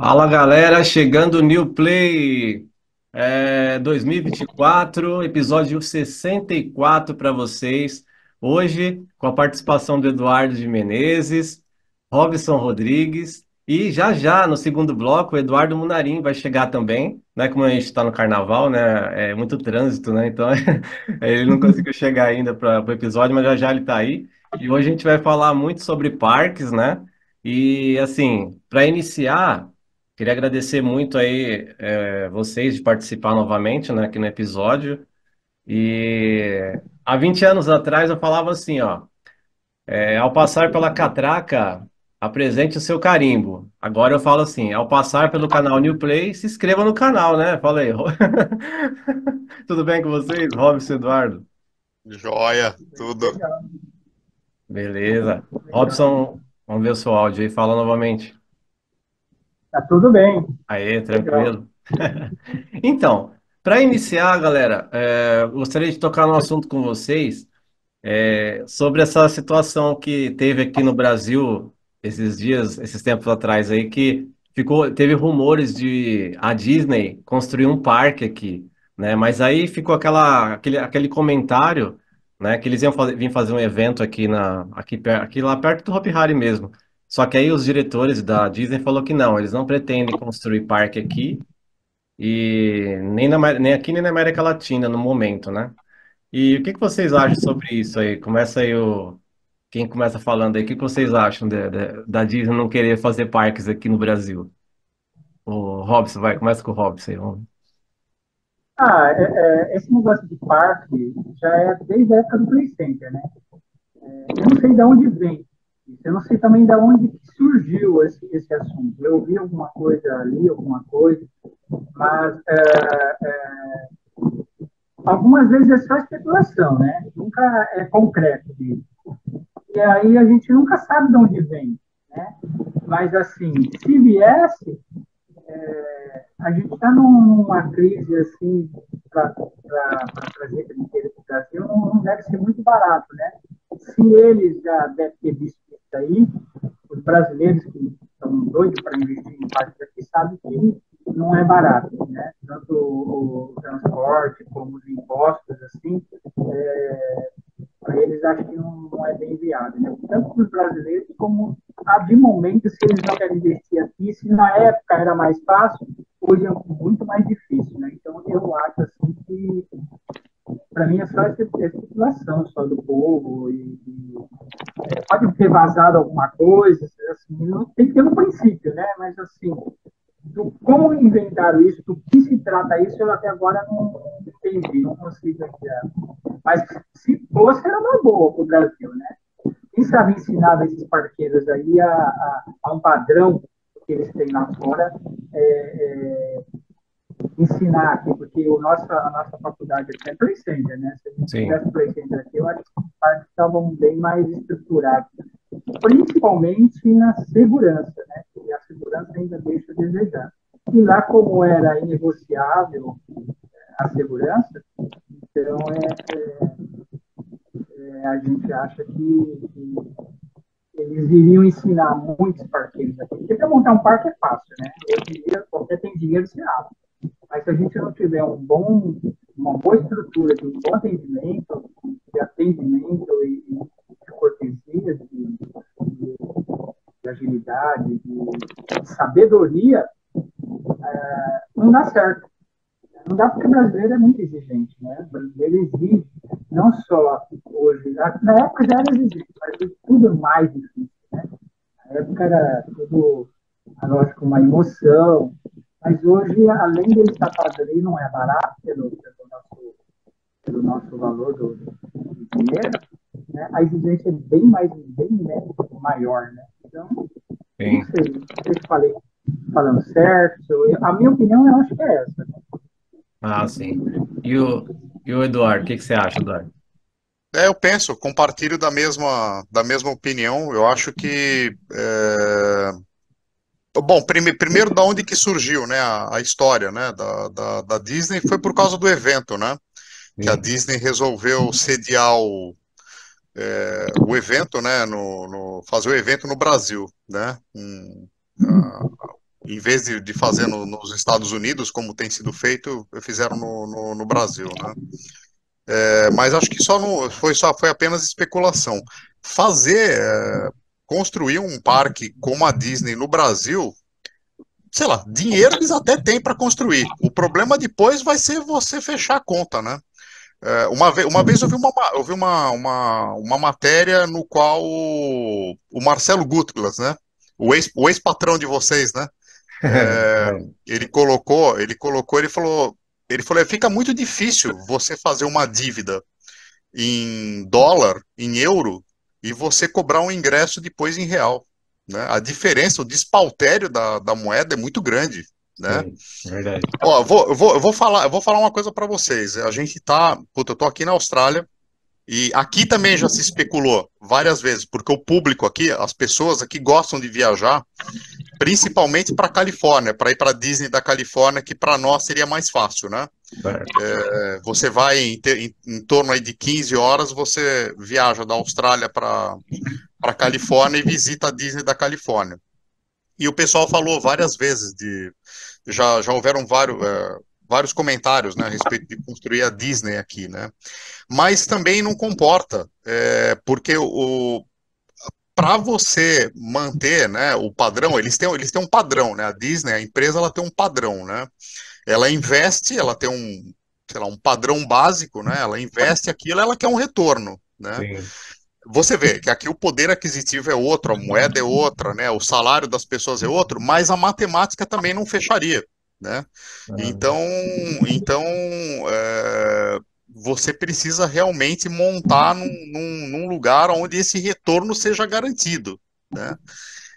Fala galera, chegando o New Play 2024, episódio 64 para vocês. Hoje, com a participação do Eduardo de Menezes, Robson Rodrigues e já no segundo bloco, o Eduardo Munarim vai chegar também, né? Como a gente está no carnaval, né? É muito trânsito, né? Então ele não conseguiu chegar ainda para o episódio, mas já ele está aí. E hoje a gente vai falar muito sobre parques, né? E assim, para iniciar. Queria agradecer muito aí vocês de participar novamente, né, aqui no episódio. E há 20 anos atrás eu falava assim, ó, ao passar pela catraca, apresente o seu carimbo. Agora eu falo assim, ao passar pelo canal New Play, se inscreva no canal, né? Fala aí. Tudo bem com vocês, Robson e Eduardo? Joia, tudo. Legal, Beleza. legal. Robson, vamos ver o seu áudio aí, fala novamente. Tá tudo bem, Aê, legal. tranquilo. Então, para iniciar, galera, gostaria de tocar no assunto com vocês sobre essa situação que teve aqui no Brasil esses dias, esses tempos atrás aí, que teve rumores de a Disney construir um parque aqui, né? Mas aí ficou aquele comentário, né, que eles iam vir fazer um evento aqui lá perto do Hopi Hari mesmo. Só que aí os diretores da Disney falou que não, eles não pretendem construir parque aqui e nem aqui nem na América Latina no momento, né? E o que que vocês acham sobre isso aí? Quem começa falando aí, o que que vocês acham da Disney não querer fazer parques aqui no Brasil? O Robson, vai, começa com o Robson aí. Esse negócio de parque já é desde a época do Play Center, né? Eu não sei de onde vem isso, eu não sei também de onde que surgiu esse assunto. Eu ouvi alguma coisa ali, alguma coisa, mas algumas vezes é só especulação, né? Nunca é concreto isso. E aí a gente nunca sabe de onde vem, né? Mas assim, se viesse, a gente está numa crise assim para trazer brinquedo para o Brasil, não deve ser muito barato, né? Se eles já devem ter visto isso aí, os brasileiros que estão doidos para investir em parques aqui sabem que não é barato, né? Tanto o transporte como os impostos, assim, para eles acho que não é bem viável, né? Tanto para os brasileiros como de momento, se eles não querem investir aqui, se na época era mais fácil, hoje é muito mais difícil, né? Então eu acho assim que para mim é só essa especulação só do povo pode ter vazado alguma coisa, assim, não tem que ter no princípio, né? Mas assim, como inventaram isso, do que se trata isso, eu até agora não entendi, não consigo entender. Mas se fosse, era uma boa para o Brasil, né? Quem sabe ensinar esses parqueiros aí a um padrão que eles têm lá fora, é, é, ensinar aqui, porque a nossa faculdade aqui é Play Center, né? Se a gente Sim, tivesse Play Center aqui, eu acho que os parques estavam bem mais estruturados, principalmente na segurança, né? E a segurança ainda deixa a desejar. E lá, como era inegociável a segurança, então a gente acha que eles iriam ensinar muitos parqueiros aqui. Porque para montar um parque é fácil, né? Hoje em dia, qualquer tem dinheiro, se abre. Mas se a gente não tiver uma boa estrutura, de um bom atendimento de cortesia, de agilidade, de sabedoria, não dá certo. Não dá porque o brasileiro é muito exigente, né? O brasileiro exige, não só hoje, na época já era exigente, mas tudo é mais difícil, né? Na época era tudo, lógico, uma emoção, mas hoje, além dele estar pagando, ele não é barato pelo nosso valor do dinheiro, né? A exigência é bem né, maior, né? Então, eu não sim. sei, não sei se falei falando certo, a minha opinião eu acho que é essa. Ah, sim. E o Eduardo, o que que você acha, Eduardo? Eu penso, compartilho da mesma opinião. Eu acho que, bom, primeiro da onde que surgiu, né, a história, né, da Disney foi por causa do evento, né, que a Sim, Disney resolveu sediar o evento, né, fazer o evento no Brasil, né, em vez de fazer nos Estados Unidos, como tem sido feito, fizeram no Brasil, né? Mas acho que só foi apenas especulação. Fazer, construir um parque como a Disney no Brasil, sei lá, dinheiro eles até têm para construir. O problema depois vai ser você fechar a conta, né? Uma vez eu vi uma matéria no qual o Marcelo Gutglas, né? O ex-patrão de vocês, né? É, ele falou, fica muito difícil você fazer uma dívida em dólar, em euro, e você cobrar um ingresso depois em real, né? A diferença, o despautério da moeda é muito grande, né? Sim, verdade. Ó, eu vou falar uma coisa para vocês. A gente tá, puta, eu tô aqui na Austrália e aqui também já se especulou várias vezes, porque o público aqui, as pessoas aqui gostam de viajar, principalmente para Califórnia, para ir para Disney da Califórnia, que para nós seria mais fácil, né? Certo. Você vai em torno aí de 15 horas, você viaja da Austrália para Califórnia e visita a Disney da Califórnia. E o pessoal falou várias vezes já houveram vários comentários, né, a respeito de construir a Disney aqui, né? Mas também não comporta, porque para você manter, né, o padrão, eles têm um padrão, né? A Disney, a empresa, ela tem um padrão, né? Ela investe, ela tem sei lá, um padrão básico, né? Ela investe aquilo, ela quer um retorno, né? Sim. Você vê que aqui o poder aquisitivo é outro, a moeda é outra, né? O salário das pessoas é outro, mas a matemática também não fecharia, né? Ah, Então, então você precisa realmente montar num lugar onde esse retorno seja garantido, né?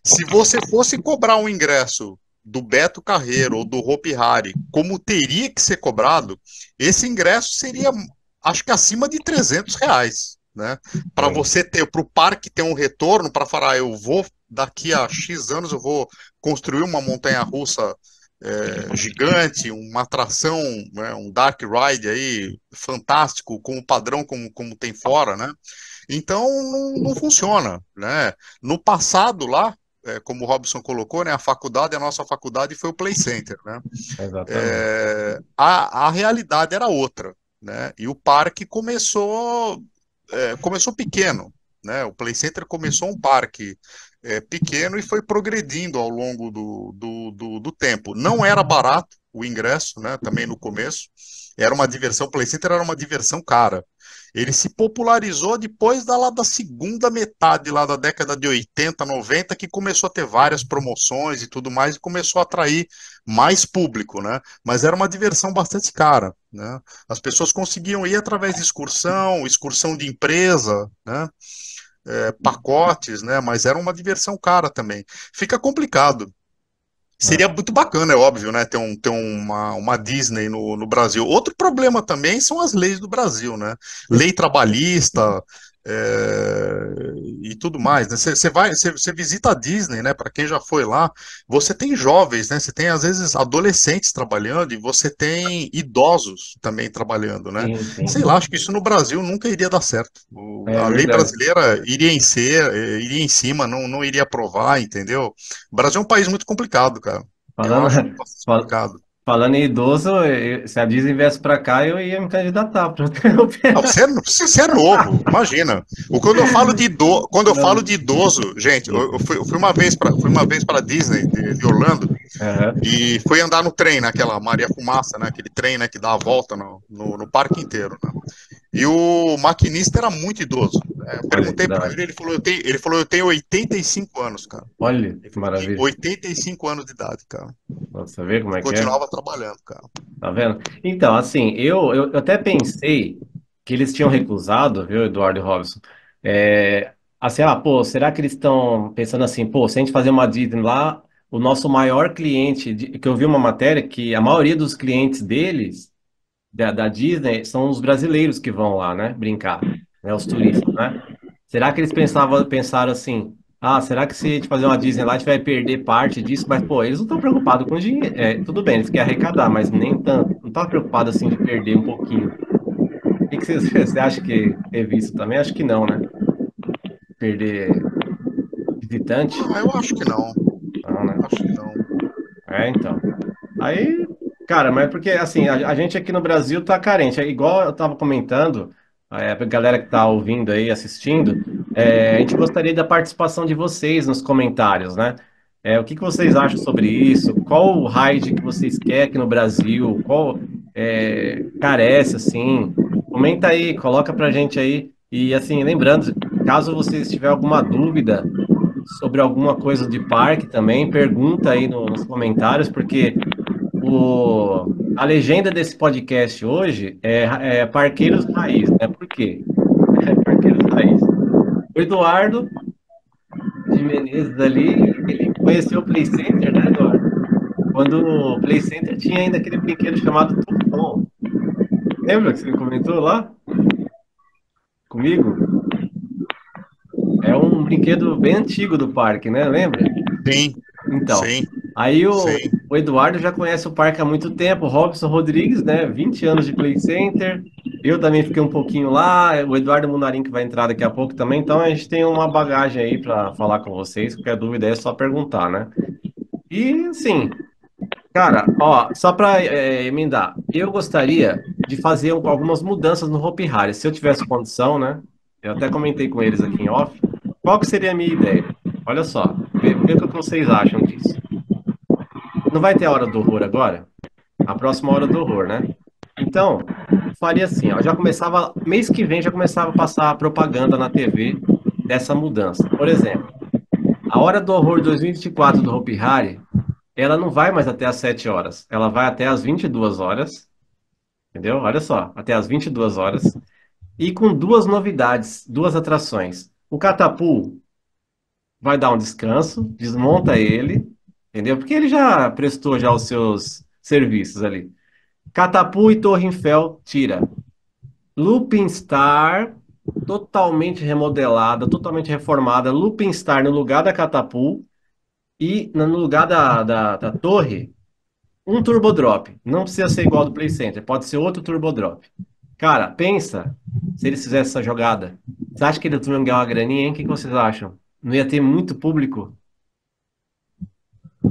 Se você fosse cobrar um ingresso do Beto Carreiro ou do Hopi Hari, como teria que ser cobrado, esse ingresso seria, acho que acima de R$ 300, né? Para sim. você ter, para o parque ter um retorno, para falar, eu vou, daqui a X anos, eu vou construir uma montanha-russa gigante, uma atração, né, um dark ride aí, fantástico, com o padrão como tem fora, né? Então não funciona, né? No passado lá, como o Robson colocou, né, a nossa faculdade foi o Play Center, né? Exatamente. A realidade era outra, né? E o parque começou pequeno, né? O Play Center começou um parque pequeno e foi progredindo ao longo do tempo. Não era barato o ingresso, né? Também no começo. Era uma diversão, o Play Center era uma diversão cara. Ele se popularizou depois da segunda metade lá da década de 80, 90, que começou a ter várias promoções e tudo mais, e começou a atrair mais público, né? Mas era uma diversão bastante cara, né? As pessoas conseguiam ir através de excursão, excursão de empresa, né? Pacotes, né? Mas era uma diversão cara também. Fica complicado. Seria Ah, muito bacana, é óbvio, né? Ter uma Disney no Brasil. Outro problema também são as leis do Brasil, né? Lei trabalhista, e tudo mais, né? Você visita a Disney, né? Para quem já foi lá, você tem jovens, né? Você tem às vezes adolescentes trabalhando e você tem idosos também trabalhando, né? sim, Sei sim. lá, acho que isso no Brasil nunca iria dar certo. É A lei verdade. brasileira iria em cima, não iria aprovar, entendeu? O Brasil é um país muito complicado, cara. Eu Falando, acho bastante fal- complicado. falando em idoso, se a Disney viesse para cá, eu ia me candidatar para Ah, você é novo, imagina. Quando eu falo Não. de idoso, gente, eu fui uma vez para Disney de Orlando Aham. e fui andar no trem, naquela Maria Fumaça, né, aquele trem, né, que dá a volta no parque inteiro, né? E o maquinista era muito idoso. Eu Olha que perguntei da para hora. ele falou, eu tenho 85 anos, cara. Olha Ele que falou que maravilha. 85 anos de idade, cara. Nossa, vê como E é que é? continuava trabalhando, cara. Tá vendo? Então, assim, eu até pensei que eles tinham recusado, viu, Eduardo e Robson? Assim, pô, será que eles estão pensando assim, pô, se a gente fazer uma Disney lá, o nosso maior cliente, que eu vi uma matéria que a maioria dos clientes deles, da Disney, são os brasileiros que vão lá, né, brincar, né, os turistas, né? Será que eles pensaram assim, será que se a gente fazer uma Disney lá, a gente vai perder parte disso? Mas, pô, eles não estão preocupados com dinheiro. Tudo bem, eles querem arrecadar, mas nem tanto. Não estão preocupados assim de perder um pouquinho. O que que você, você acha que teve isso também? Acho que não, né? Perder visitante? Ah, eu acho que não. Não, né? Acho que não. Então. Aí, cara, mas porque assim, a gente aqui no Brasil tá carente. É igual eu tava comentando, pra galera que tá ouvindo aí, assistindo, a gente gostaria da participação de vocês nos comentários, né? O que que vocês acham sobre isso? Qual o raid que vocês querem aqui no Brasil? Qual carece, assim? Comenta aí, coloca pra gente aí. E assim, lembrando, caso vocês tiverem alguma dúvida sobre alguma coisa de parque também, pergunta aí nos comentários, porque a legenda desse podcast hoje é Parqueiros Raiz, né? Por quê? É Parqueiros Raiz. O Eduardo de Menezes ali, ele conheceu o Play Center, né, Eduardo? Quando o Play Center tinha ainda aquele brinquedo chamado Tufão. Lembra que você me comentou lá comigo? É um brinquedo bem antigo do parque, né? Lembra? Sim, Então, sim, aí sim. o Eduardo já conhece o parque há muito tempo, o Robson Rodrigues, né? 20 anos de Play Center. Eu também fiquei um pouquinho lá, o Eduardo Munarim que vai entrar daqui a pouco também, então a gente tem uma bagagem aí para falar com vocês, qualquer dúvida é só perguntar, né? E sim, cara, ó, só para emendar, eu gostaria de fazer algumas mudanças no Hopi Hari, se eu tivesse condição, né? Eu até comentei com eles aqui em off. Qual que seria a minha ideia? Olha só, vê o que vocês acham disso. Não vai ter a hora do horror agora? A próxima hora do horror, né? Então, faria assim, ó, já começava, mês que vem já começava a passar a propaganda na TV dessa mudança. Por exemplo, a hora do horror 2024 do Hopi Hari, ela não vai mais até às 7 horas, ela vai até às 22 horas, entendeu? Olha só, até às 22 horas, e com duas novidades, duas atrações. O Catapu vai dar um descanso, desmonta ele, entendeu? Porque ele já prestou já os seus serviços ali. Catapu e Torre Eiffel, tira. Looping Star, totalmente remodelada, totalmente reformada. Looping Star no lugar da Catapu e no lugar da torre, um Turbo Drop. Não precisa ser igual ao do Play Center, pode ser outro Turbo Drop. Cara, pensa se eles fizessem essa jogada. Você acha que eles iam ganhar uma graninha, hein? O que que vocês acham? Não ia ter muito público?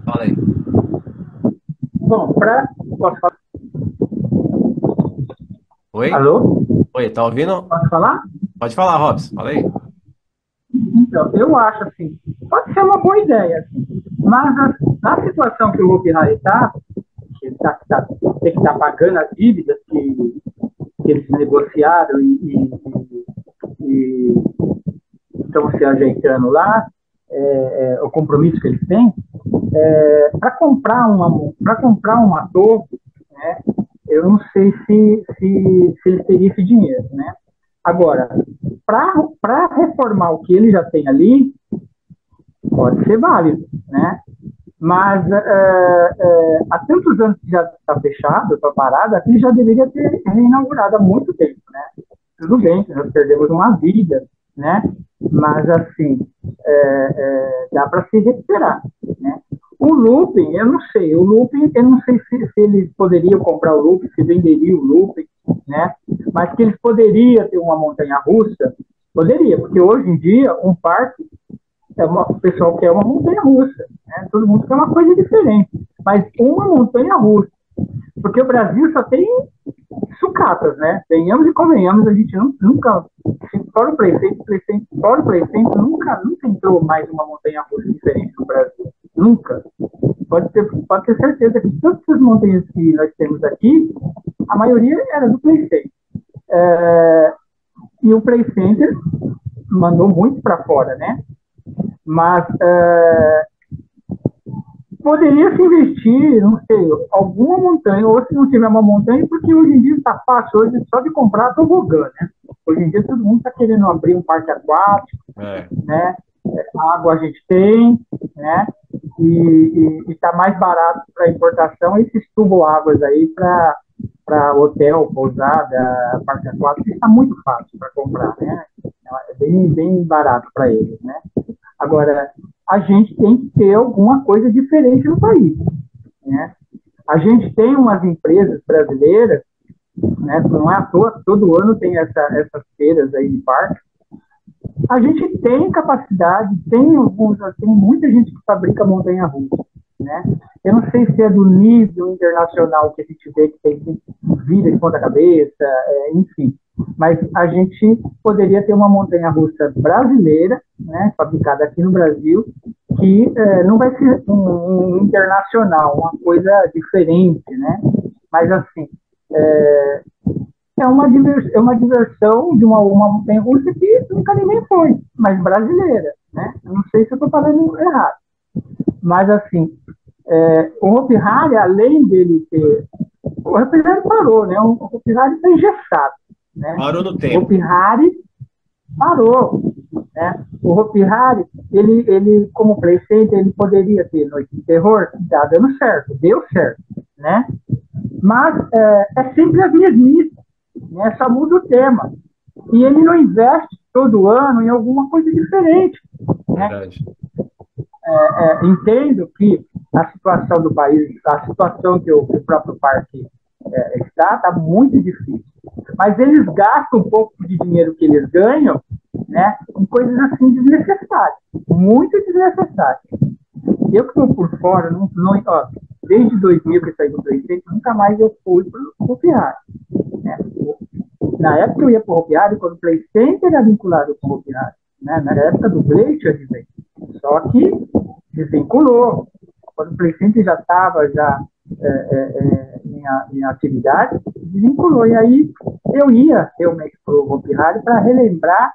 Fala aí. Bom, posso falar? Oi? Alô? Oi, tá ouvindo? Posso falar? Pode falar, Robson. Fala aí. Então, eu acho assim, pode ser uma boa ideia, assim, mas na situação que o Hopi Hari está, que tem que estar pagando as dívidas que eles negociaram e estão se ajeitando lá, o compromisso que eles têm, para comprar um ator, né, eu não sei se ele teria esse dinheiro, né? Agora, para reformar o que ele já tem ali, pode ser válido, né? Mas há tantos anos que já está fechado, está parado, aqui já deveria ter reinaugurado há muito tempo, né? Tudo bem, nós perdemos uma vida, né? Mas, assim, dá para se recuperar, né? O looping, eu não sei. O looping, eu não sei se eles poderiam comprar o looping, se venderiam o looping, né? Mas que eles poderiam ter uma montanha-russa, poderia, porque hoje em dia um parque o pessoal quer uma montanha-russa, né? Todo mundo quer uma coisa diferente, mas uma montanha-russa, porque o Brasil só tem sucatas, né? Venhamos e convenhamos, a gente nunca, fora o prefeito, nunca entrou mais uma montanha-russa diferente no Brasil. Nunca. Pode ter certeza que todas as montanhas que nós temos aqui, a maioria era do Play Center. E o Play Center mandou muito para fora, né? Mas poderia se investir, não sei, alguma montanha, ou se não tiver uma montanha, porque hoje em dia está fácil, hoje só de comprar tobogã, né? Hoje em dia todo mundo está querendo abrir um parque aquático, né? Água a gente tem, né? E está mais barato para importação esses tubo-águas aí para hotel, pousada, parque aquático, está muito fácil para comprar, né? É bem barato para eles, né? Agora, a gente tem que ter alguma coisa diferente no país, né? A gente tem umas empresas brasileiras, né? Não é à toa, todo ano tem essas feiras aí de parque. A gente tem capacidade, tem muita gente que fabrica montanha-russa. né? Eu não sei se é do nível internacional que a gente vê que tem vida de ponta cabeça, enfim, mas a gente poderia ter uma montanha-russa brasileira, né, fabricada aqui no Brasil, que não vai ser um internacional, uma coisa diferente, né? Mas assim, é uma diversão de uma montanha-russa que nunca ninguém foi, mas brasileira, né? Eu não sei se eu estou falando errado. Mas, assim, o Hopi Hari, além dele ter... O Hopi Hari parou, né? O Hopi Hari está engessado, né? Parou no O tempo. Hopi Hari parou, né? O Hopi Hari, ele como Play Center, ele poderia ter Noite de Terror, tá dando certo, deu certo, né? Mas é sempre as mesmices, né? Só muda o tema. E ele não investe todo ano em alguma coisa diferente, né? Verdade. Entendo que a situação do país, a situação que o próprio parque está muito difícil. Mas eles gastam um pouco de dinheiro que eles ganham, né, em coisas assim desnecessárias, muito desnecessárias. Eu que estou por fora, desde 2000 que eu saí do Play Center, nunca mais eu fui para o Hopi Hari, né? Na época eu ia para o Hopi Hari quando o Play Center era vinculado com o Hopi Hari, né? Na época do Glacier Adventure. Só que desvinculou. Quando o Play Center já estava em atividade, desvinculou. E aí eu ia realmente para o Hopi Hari para relembrar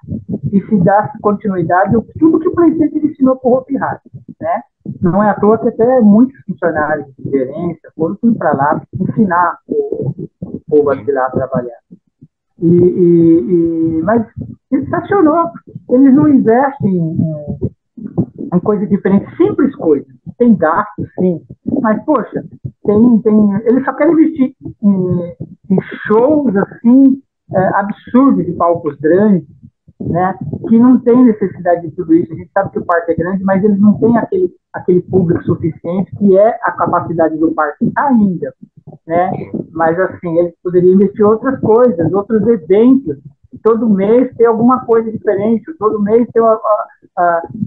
e se dar continuidade a tudo que o Play Center ensinou para o Hopi Hari, né? Não é à toa que até muitos funcionários de gerência foram para lá ensinar o povo a ir lá trabalhar. Mas estacionou. Eles não investem em coisa diferente, simples coisas. Tem gasto, sim. Mas, poxa, eles só querem investir em shows assim, absurdos de palcos grandes, né? Que não tem necessidade de tudo isso. A gente sabe que o parque é grande, mas eles não têm aquele público suficiente, que é a capacidade do parque ainda, né? Mas, assim, eles poderiam investir em outras coisas, outros eventos. Todo mês ter alguma coisa diferente, todo mês ter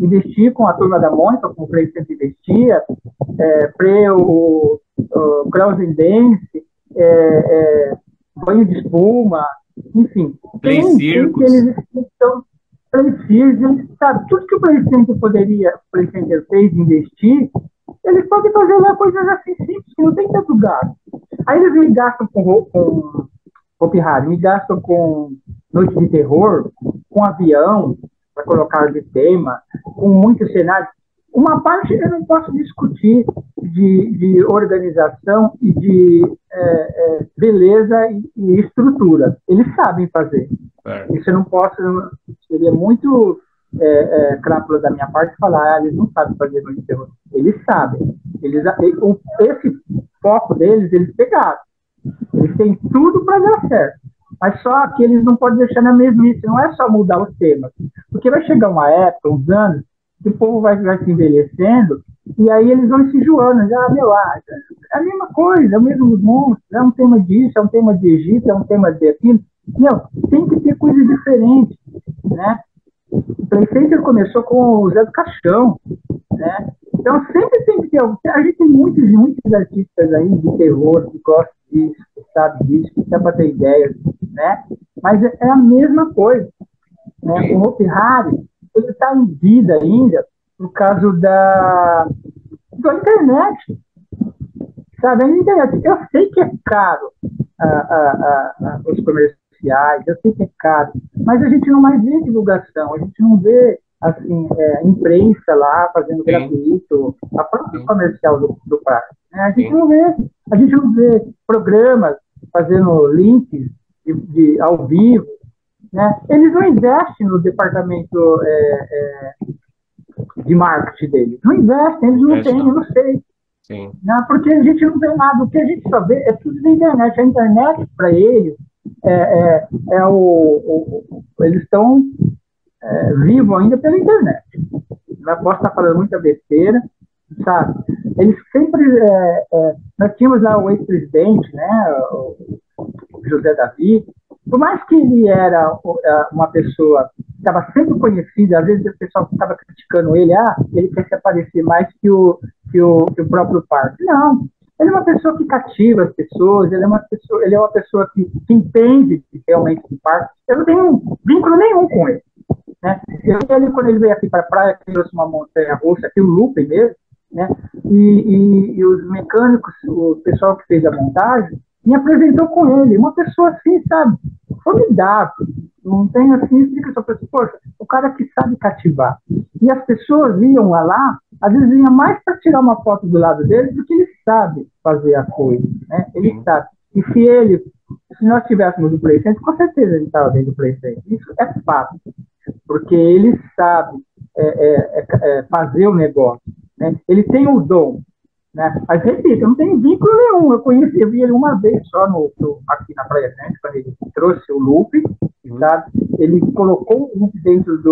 investir com a Turma da Mônica, como o Play sempre investia, o Cross and Dance, banho de espuma, enfim. Play Circus. Eles estão Play Circus, sabe, tudo que o Play Center fez investir, eles podem fazer lá coisas assim simples, que não tem tanto gasto. Aí eles me gastam com Hopi Hari, me gastam com Noite de Terror, com avião, para colocar de tema, com muitos cenários. Uma parte eu não posso discutir de organização e de beleza e estrutura. Eles sabem fazer. Isso eu não posso, seria muito crápula da minha parte falar, eles não sabem fazer Noite de Terror. Eles sabem. Esse foco deles, eles pegaram. Eles têm tudo para dar certo. Mas só que eles não podem deixar na mesmice, não é só mudar os temas. Porque vai chegar uma época, uns anos, que o povo vai se envelhecendo, e aí eles vão se enjoando. É a mesma coisa, é o mesmo monstro, é um tema disso, é um tema de Egito, é um tema de aquilo. Não, tem que ter coisas diferentes, né? O Play Center começou com o Zé do Caixão, né? Então sempre tem que ter. A gente tem muitos artistas aí de terror que gostam disso, que sabem disso, que dá para ter ideias, né? Mas é a mesma coisa, né? O Hopi Hari, ele está em vida ainda por causa da internet, sabe? A internet, eu sei que é caro os comerciais, eu sei que é caro, mas a gente não mais vê divulgação, a gente não vê assim, imprensa lá fazendo gratuito, a própria comercial do parque, né? A gente não vê programas fazendo links ao vivo, né? Eles não investem no departamento de marketing deles, não investem, eles não têm, eu não sei. Sim. Não, porque a gente não vê nada, o que a gente só vê é tudo na internet. A internet, para eles, eles estão vivos ainda pela internet. Eu posso estar falando muita besteira, sabe? Eles sempre... nós tínhamos lá o ex-presidente, né, o José Davi, por mais que ele era uma pessoa que estava sempre conhecida, às vezes o pessoal estava criticando ele, ele quer se aparecer mais que o que o próprio parque. Não. Ele é uma pessoa que cativa as pessoas, ele é uma pessoa que entende realmente do parque. Eu não tenho vínculo nenhum com ele. Né? Quando ele veio aqui para a praia, ele trouxe uma montanha-russa, aqui o looping mesmo, né? E os mecânicos, o pessoal que fez a montagem, me apresentou com ele, uma pessoa assim, sabe, formidável. Não tem assim, explicação para poxa, o cara que sabe cativar. E as pessoas iam lá, às vezes iam mais para tirar uma foto do lado dele, porque ele sabe fazer a coisa, né? Ele sabe. E se nós tivéssemos o Play Center, com certeza ele estava dentro do Play Center. Isso é fato, porque ele sabe fazer o negócio, né? Ele tem o dom, né? Mas, repito, eu não tenho vínculo nenhum. Eu vi ele uma vez só aqui na Praia Grande, quando ele trouxe o loop, sabe? Ele colocou o loop dentro de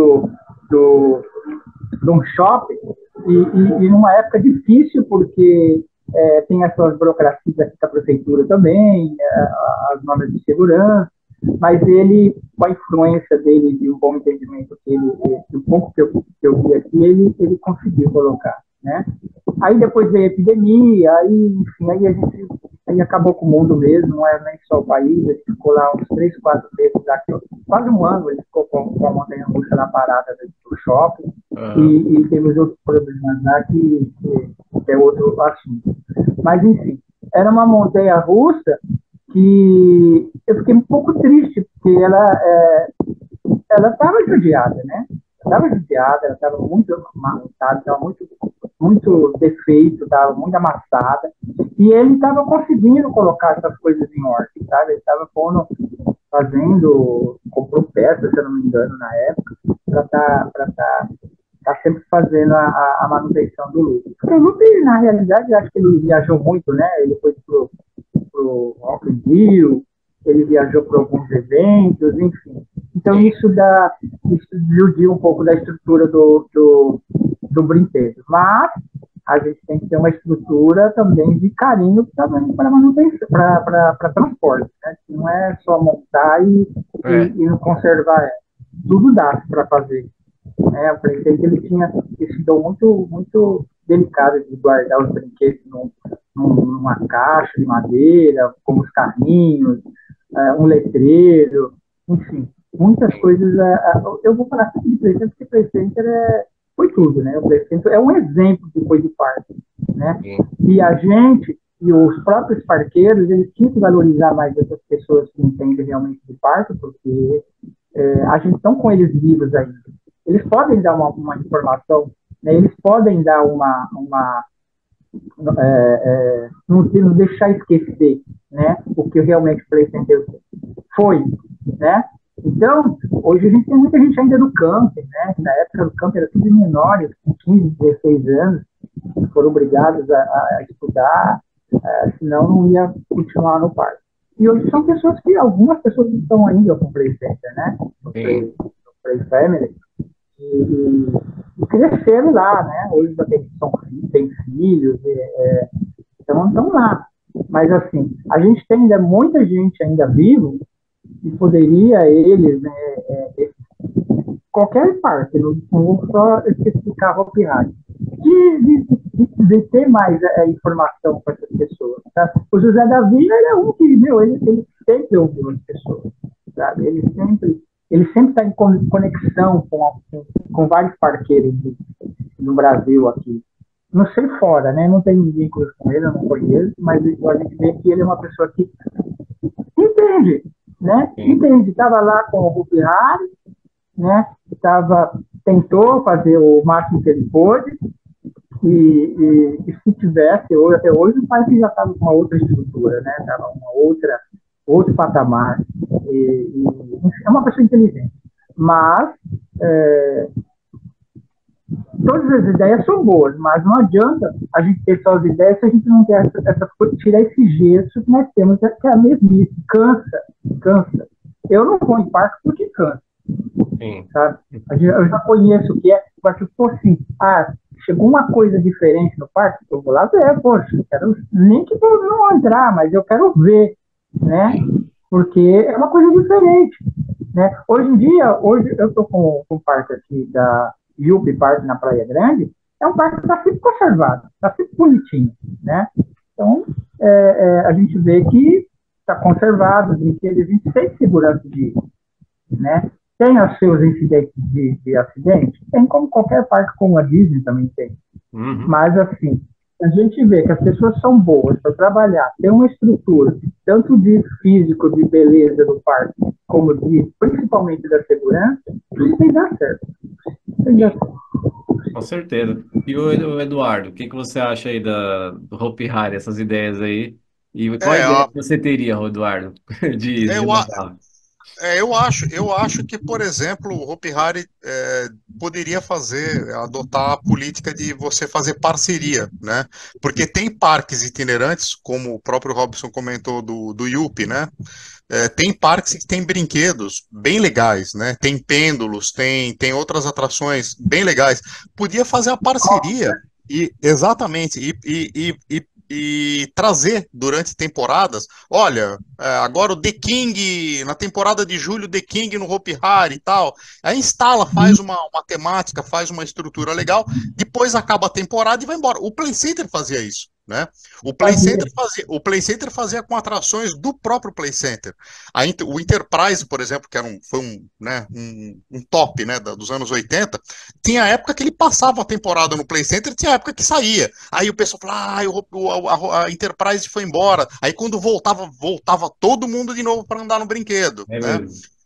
um shopping e numa época difícil, porque tem as suas burocracias aqui da prefeitura também, as normas de segurança, mas ele, com a influência dele e o bom entendimento do pouco que eu vi aqui, ele conseguiu colocar, né? Aí depois veio a epidemia, enfim, aí acabou com o mundo mesmo, não é nem só o país, ele ficou lá uns 3, 4 meses, quase um ano ele ficou com a montanha-russa na parada do shopping, e temos outros problemas lá que é outro assunto. Mas, enfim, era uma montanha-russa que eu fiquei um pouco triste, porque ela estava judiada, né? Ela estava muito amassada, estava muito defeito, estava muito amassada, e ele estava conseguindo colocar essas coisas em ordem, sabe? Ele estava comprou peças, se eu não me engano, na época, para tá sempre fazendo a manutenção do loop. Porque o loop, na realidade, acho que ele viajou muito, né? Ele foi pro Rock in Rio, ele viajou para alguns eventos, enfim. Então, isso diluiu um pouco da estrutura do brinquedo. Mas a gente tem que ter uma estrutura também de carinho também para manutenção, para transporte, né? Não é só montar e não conservar ela. Tudo dá para fazer. Né? Eu pensei que ele tinha esse dom muito delicado de guardar os brinquedos numa caixa de madeira, como os carrinhos, um letreiro, enfim, muitas coisas. Eu vou falar sempre de Play Center, porque Play Center foi tudo, né? O Play Center é um exemplo que foi de parque, né? E a gente e os próprios parqueiros, eles tinham que valorizar mais essas pessoas que entendem realmente de parque, porque a gente está com eles vivos ainda. Eles podem dar uma informação, né? Eles podem dar não deixar esquecer, né, o que realmente o Play Center foi, né? Então, hoje a gente tem muita gente ainda do camping, né? Na época do camping era tudo menores, com 15, 16 anos, que foram obrigados a estudar, senão não ia continuar no parque. E hoje são algumas pessoas que estão ainda com o Play Center, né? No Play Family. E cresceram lá, né? Hoje já tem filhos, então estão lá. Mas, assim, a gente tem ainda muita gente ainda vivo e poderia eles, né, qualquer parte, não vou só especificar Hopi Hari, de ter mais informação para essas pessoas. Tá? O José Davi, ele é um que, ele sempre ouviu as pessoas, sabe? Ele sempre está em conexão com vários parqueiros no Brasil aqui. Não sei fora, né? Não tenho vínculos com ele, eu não conheço, mas a gente vê que ele é uma pessoa que entende, né? Entende. Estava lá com o Hopi Hari, né? Tentou fazer o máximo que ele pôde, e se tivesse, até hoje, o parque já estava com uma outra estrutura, né? Estava outro patamar. É uma pessoa inteligente. Mas todas as ideias são boas, mas não adianta a gente ter só as ideias se a gente não ter tirar esse gesso que nós temos, que é a mesmice. Cansa. Eu não vou em parque porque cansa. Sim. Sabe? Eu já conheço o que é, mas se for assim, chegou uma coisa diferente no parque, eu vou lá ver, poxa, nem que eu não entrar, mas eu quero ver, né? Porque é uma coisa diferente, né? Hoje em dia, eu estou com o parque aqui da Yupi Park na Praia Grande, é um parque que está sempre conservado, está sempre bonitinho, né? Então, a gente vê que está conservado, que existe sem segurança de, né? Tem os seus incidentes de acidente, tem como qualquer parque, como a Disney também tem. Uhum. Mas, assim, a gente vê que as pessoas são boas para trabalhar, tem uma estrutura, tanto de físico, de beleza do parque, como de, principalmente da segurança, isso tem que dar certo. Tem que dar certo. Com certeza. E o Eduardo, o que que você acha aí do Hopi Hari, essas ideias aí? E qual a É, ideia a- que você teria, Eduardo, de eu, mudar? eu acho que, por exemplo, o Hopi Hari poderia adotar a política de você fazer parceria, né? Porque tem parques itinerantes, como o próprio Robson comentou do Yupi, né? Tem parques que tem brinquedos bem legais, né? Tem pêndulos, tem outras atrações bem legais. Podia fazer a parceria e exatamente e trazer durante temporadas. Olha, agora o The King, na temporada de julho, The King no Hopi Hari e tal. Aí instala, faz uma temática, faz uma estrutura legal, depois acaba a temporada e vai embora. O Play Center fazia isso, né? O Play Center fazia com atrações do próprio Play Center. O Enterprise, por exemplo, que foi né, um top, né, dos anos 80, tinha época que ele passava a temporada no Play Center, tinha época que saía. Aí o pessoal falava, a Enterprise foi embora. Aí quando voltava todo mundo de novo para andar no brinquedo, É né? mesmo.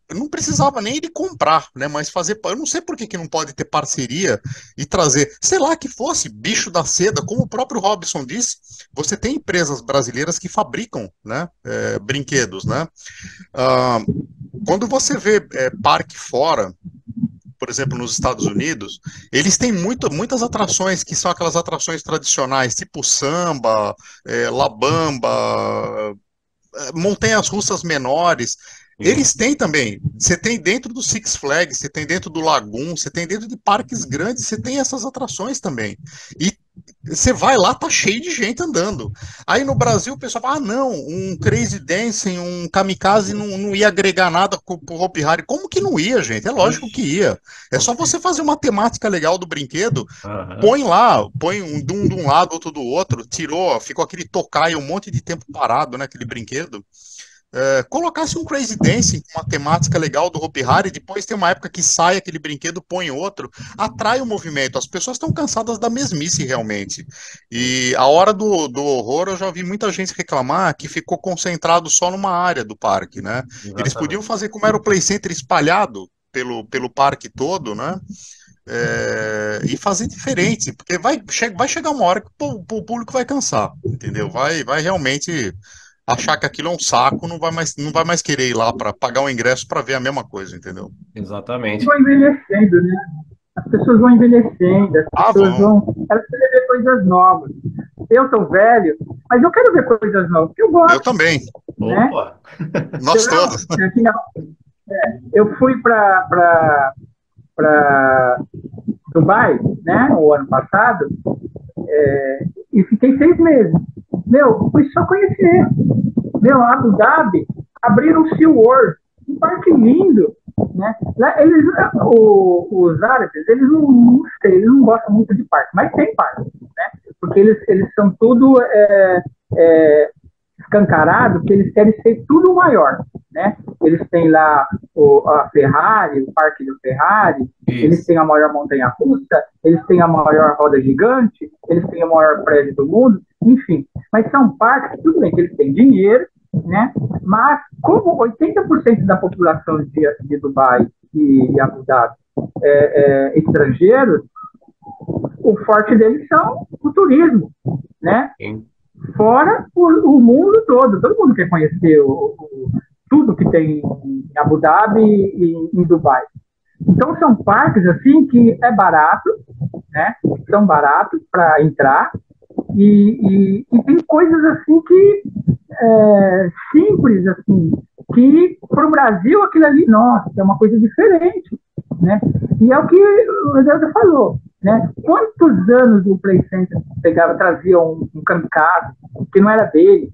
Eu não precisava nem de comprar, né? Mas fazer. Eu não sei por que não pode ter parceria e trazer, sei lá, que fosse bicho da seda, como o próprio Robson disse. Você tem empresas brasileiras que fabricam, né? Brinquedos, né? Ah, quando você vê parque fora, por exemplo, nos Estados Unidos, eles têm muitas atrações que são aquelas atrações tradicionais, tipo samba, labamba, montanhas russas menores. Sim. Eles têm também. Você tem dentro do Six Flags, você tem dentro do Lagoon, você tem dentro de parques grandes, você tem essas atrações também. E você vai lá, tá cheio de gente andando. Aí no Brasil o pessoal fala: ah, não, um Crazy Dancing, um Kamikaze não ia agregar nada pro Hopi Hari. Como que não ia, gente? É lógico que Ixi. ia. É só você fazer uma temática legal do brinquedo, Aham. põe lá, põe um de um lado, outro do outro, tirou, ficou aquele tocaio um monte de tempo parado, né, aquele brinquedo. Colocasse um Crazy Dancing com uma temática legal do Hopi Hari, depois tem uma época que sai aquele brinquedo, põe outro, atrai o movimento. As pessoas estão cansadas da mesmice realmente. E a hora do horror, eu já vi muita gente reclamar que ficou concentrado só numa área do parque, né? Eles podiam Exatamente. fazer como era o Play Center espalhado pelo parque todo, né? E fazer diferente, porque vai chegar uma hora que o público vai cansar, entendeu? Vai realmente achar que aquilo é um saco, não vai mais querer ir lá para pagar o ingresso para ver a mesma coisa, entendeu? Exatamente. Vão envelhecendo, né? As pessoas vão envelhecendo, as Ah, pessoas vão. elas querem ver coisas novas. Eu sou velho, mas eu quero ver coisas novas, porque eu Eu gosto, também. né? Opa! Nós todos. Aqui eu fui para Dubai, né, o ano passado, e fiquei 6 meses. Meu, fui só conhecer. Meu, Abu Dhabi, abriram o SeaWorld, um parque lindo, né? Lá, os árabes, eles não sei, eles não gostam muito de parque, mas tem parque, né? Porque eles são tudo escancarado, que eles querem ser tudo maior, né? Eles têm lá a Ferrari, o parque do Ferrari, eles Isso. têm a maior montanha-russa, eles têm a maior roda gigante, eles têm o maior prédio do mundo, enfim. Mas são parques, tudo bem que eles têm dinheiro, né? Mas como 80% da população de Dubai e Abu Dhabi estrangeiros, o forte deles são o turismo, né? Sim. Fora o mundo todo mundo quer conhecer tudo que tem em Abu Dhabi e em Dubai. Então são parques assim que é barato, né? São baratos para entrar e tem coisas assim que simples assim que para o Brasil aquilo ali, nossa, é uma coisa diferente, né? E é o que o Eduardo falou, né? Quantos anos o Play Center trazia um kamikaze que não era dele,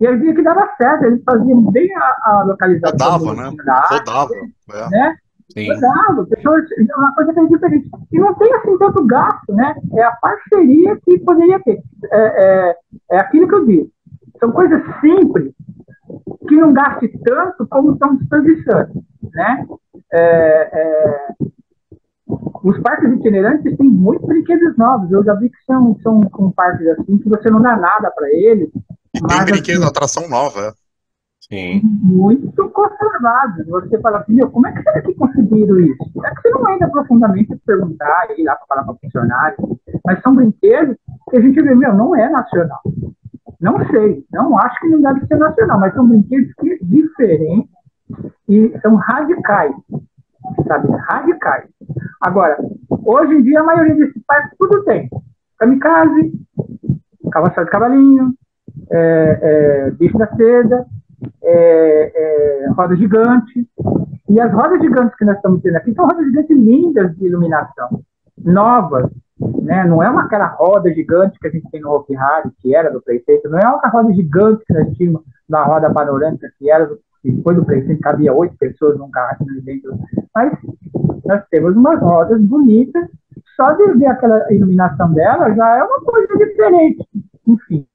e ele via que dava certo, eles faziam bem a localização Rodava, né? bonitinha da área, Rodava. É. né? Sim. Legal, pessoas, é uma coisa bem diferente. E não tem assim tanto gasto, né? É a parceria que poderia ter. É aquilo que eu digo. São coisas simples que não gaste tanto como estão desperdiçando, né? É, é, os parques itinerantes têm muitos brinquedos novos. Eu já vi que são parques assim que você não dá nada para eles, E tem mas brinquedo, assim, atração nova. Sim. muito conservados. Você fala assim, meu, como é que será que conseguiram isso? É que você não entra profundamente perguntar, ir lá para falar para funcionário, mas são brinquedos que a gente vê, meu, não é nacional. Não sei, não acho que não deve ser nacional, mas são brinquedos que é diferentes e são radicais, sabe? Radicais. Agora, hoje em dia a maioria desses parques tudo tem. Kamikaze, carroça de cavalinho, bicho da seda, roda gigante. E as rodas gigantes que nós estamos tendo aqui são rodas gigantes lindas de iluminação, novas, né? Não é aquela roda gigante que a gente tem no Hopi Hari, que era do PlayStation, não é uma roda gigante que nós tínhamos na roda panorâmica, que depois do PlayStation cabia 8 pessoas num carrinho dentro. Mas nós temos umas rodas bonitas, só de ver aquela iluminação dela já é uma coisa diferente. Enfim,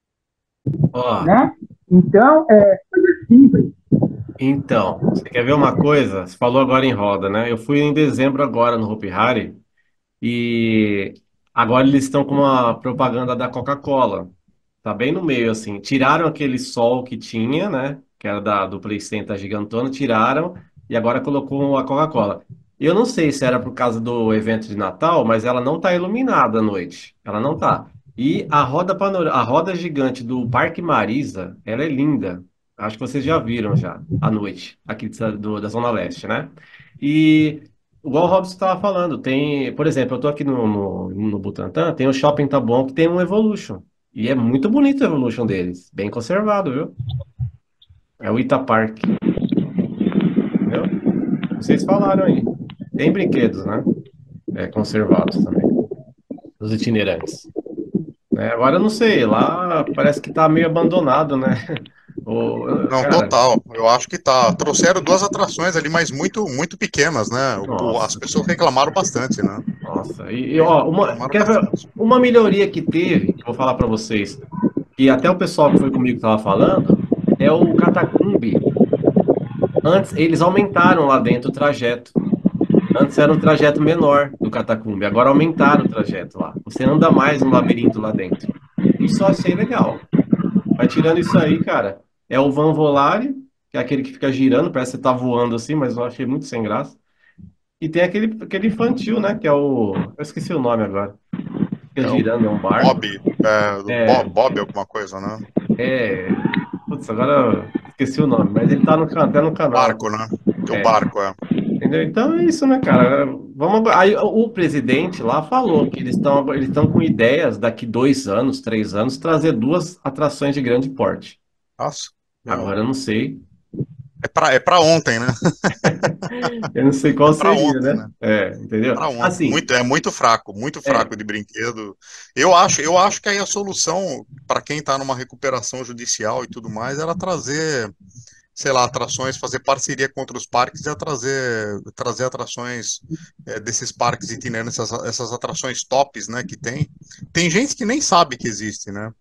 Ó, né? Então, é coisa simples. então, você quer ver uma coisa? Você falou agora em roda, né? Eu fui em dezembro agora no Hopi Hari e agora eles estão com uma propaganda da Coca-Cola. Tá bem no meio, assim. Tiraram aquele sol que tinha, né? Que era do Play Center gigantona, tiraram e agora colocou a Coca-Cola. Eu não sei se era por causa do evento de Natal, mas ela não tá iluminada à noite. Ela não tá. E a roda gigante do Parque Marisa, ela é linda. Acho que vocês já viram já à noite, aqui da Zona Leste, né? E igual o Robson estava falando, tem, por exemplo, eu tô aqui no Butantã, tem o Shopping Taboão que tem um Evolution. E é muito bonito o Evolution deles. Bem conservado, viu? É o Ita Park, entendeu? Vocês falaram aí. Tem brinquedos, né? Conservados também. Os itinerantes. Né? Agora eu não sei, lá parece que tá meio abandonado, né? Não, Cara, total. Eu acho que tá. Trouxeram duas atrações ali, mas muito pequenas, né? As nossa, pessoas reclamaram bastante, né? nossa. Ó, Reclamaram quer ver bastante. uma melhoria que teve, que eu vou falar para vocês, que até o pessoal que foi comigo estava falando, é o Catacumbi. Antes, eles aumentaram lá dentro o trajeto. Antes era um trajeto menor do Catacumbi, agora aumentaram o trajeto lá. Você anda mais no labirinto lá dentro. Isso eu achei legal. Mas tirando isso aí, cara, é o Van Volare, que é aquele que fica girando, parece que você tá voando assim, mas eu achei muito sem graça. E tem aquele infantil, né, que é o... Eu esqueci o nome agora. Fica É o girando, é um barco. Bob, do É, Bob alguma coisa, né? é... Putz, agora eu esqueci o nome, mas ele tá até no canal Barco, aqui. né? O É. barco, é. Entendeu? Então é isso, né, cara? Aí o presidente lá falou que eles estão com ideias daqui 2 anos, 3 anos, trazer duas atrações de grande porte. Nossa, Agora eu não sei, é pra ontem, né? eu não sei É qual pra seria, ontem, né? né? Entendeu? Para ontem. Assim, Muito é, fraco de brinquedo. Eu acho que aí a solução para quem está numa recuperação judicial e tudo mais era trazer, sei lá, atrações, fazer parceria com outros parques e trazer atrações desses parques itinerantes, essas atrações tops, né, que tem. Tem gente que nem sabe que existe, né?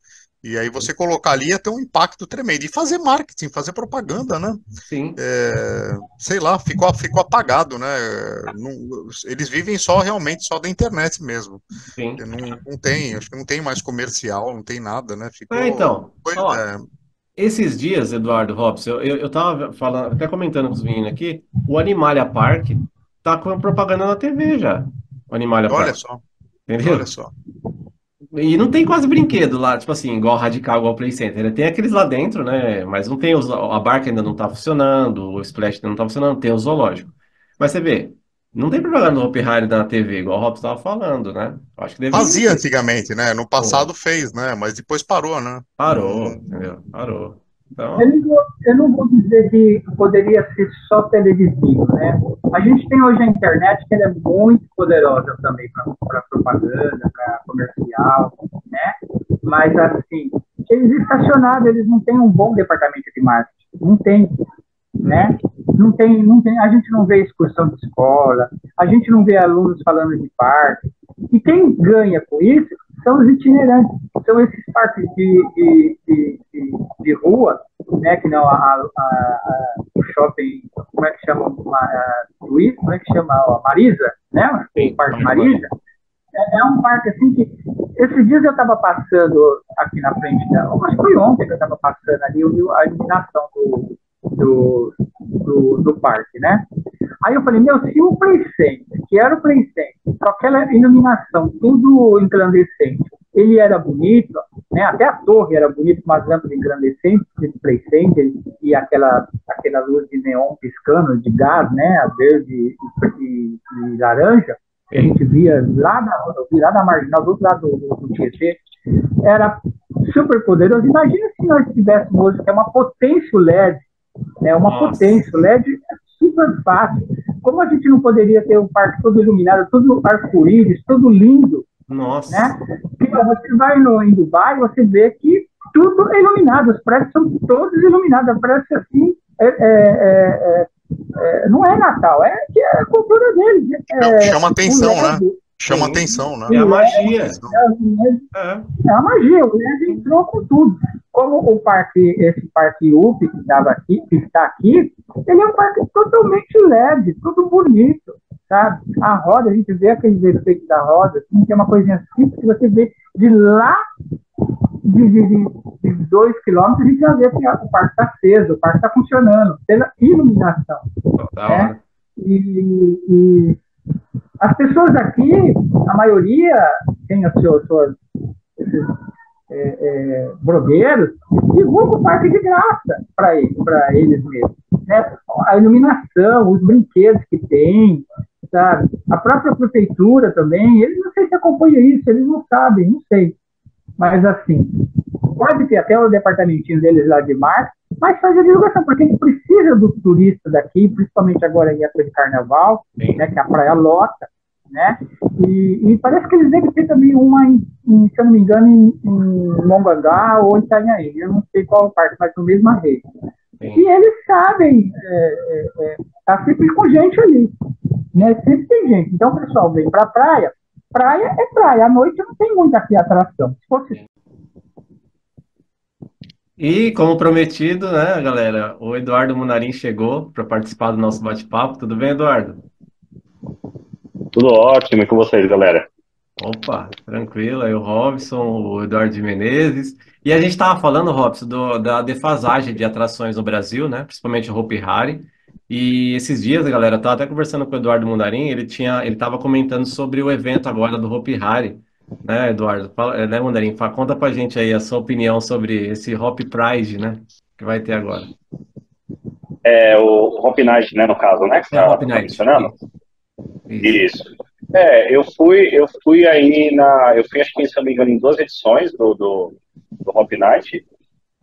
E aí você colocar ali ia ter um impacto tremendo. E fazer marketing, fazer propaganda, né? sim, Sei lá, ficou apagado, né? Eles vivem só realmente só da internet mesmo. sim. Não tem, acho que não tem mais comercial, não tem nada, né? Então, ó, É, esses dias, Eduardo Robson, eu tava falando, até comentando com os meninos aqui, o Animalia Park tá com propaganda na TV já. O Animalia olha Park, só, olha entendeu? só. E não tem quase brinquedo lá, tipo assim, igual Radical, igual Play Center. Tem aqueles lá dentro, né? Mas não tem a barca ainda não tá funcionando, o Splash ainda não tá funcionando, tem o zoológico. Mas você vê, não tem propaganda do Hopi Hari na TV, igual o Robson estava falando, né? Acho que deveria Fazia ter. antigamente, né? No Pô, passado fez, né? Mas depois parou, né? parou, entendeu? Parou. Eu Então, não, vou, eu não vou dizer que poderia ser só televisivo, né? A gente tem hoje a internet que ela é muito poderosa também para propaganda, para comercial, né? Mas, assim, eles estacionados, eles não têm um bom departamento de marketing. Não tem, né? a gente não vê excursão de escola, a gente não vê alunos falando de parque. E quem ganha com isso são os itinerantes, são esses parques de rua, né, que não o shopping, como é que chama? Luiz, como é que chama? A Marisa, né? O Parque Marisa. É um parque assim que, esses dias eu estava passando aqui na frente, acho que foi ontem que eu estava passando ali, eu vi a iluminação do parque, né? Aí eu falei, meu, se o Play Center, que era o Play Center, com aquela iluminação, tudo incandescente, ele era bonito, né? Até a torre era bonita, com as lâmpadas incandescentes, esse Play Center, e aquela luz de neon piscando, de gás, né? A verde e laranja, que a gente via lá da marginal, do outro lado do Tietê, era super poderoso. Imagina se nós tivéssemos hoje, que é uma potência LED, né? Uma potência. O LED é super fácil. Como a gente não poderia ter um parque todo iluminado, todo arco-íris, todo lindo? Nossa. Né? Você vai em Dubai, você vê que tudo é iluminado, os prédios são todos iluminados, parece assim, não é Natal, é que é a cultura deles. Chama atenção, né? Chama atenção, né? É a magia. É a magia, o LED entrou com tudo. Como esse parque UP que está aqui, ele é um parque totalmente LED, tudo bonito, sabe? A roda, a gente vê aqueles efeitos da roda, assim, que é uma coisinha simples que você vê de lá de 2 quilômetros, a gente já vê que o parque está aceso, o parque está funcionando, pela iluminação. Né? E as pessoas aqui, a maioria tem os seus blogueiros, divulgam o parque de graça para eles mesmos. Né? A iluminação, os brinquedos que tem, sabe? A própria prefeitura também, eles não sei se acompanham isso, eles não sabem, não sei. Mas assim, pode ter até o departamentinho deles lá de marketing, mas faz a divulgação, porque ele precisa do turista daqui, principalmente agora em época de carnaval, né, que a praia lota, né? E parece que eles devem ter também uma, se eu não me engano, em Mongangá ou em Itanhaém. Eu não sei qual parte, mas no mesma rede. E eles sabem, tá sempre com gente ali, né? Sempre tem gente. Então o pessoal vem para a praia. Praia é praia. À noite não tem muita aqui atração. Se fosse... E, como prometido, né, galera, o Eduardo Munarim chegou para participar do nosso bate-papo. Tudo bem, Eduardo? Tudo ótimo, e com vocês, galera? Opa, tranquilo. Aí o Robson, o Eduardo de Menezes. E a gente estava falando, Robson, da defasagem de atrações no Brasil, né? Principalmente o Hopi Hari. E esses dias, galera, eu estava até conversando com o Eduardo Mundarim, ele estava comentando sobre o evento agora do Hopi Hari, né, Eduardo? Né, Mundarim? Conta pra gente aí a sua opinião sobre esse Hopi Pride, né? Que vai ter agora. O Hopi Night, né, no caso, né? Que Hopi tá Night. mencionando? Isso. Eu fui aí eu fui, acho que, se não me engano, em 2 edições do Hopi Night.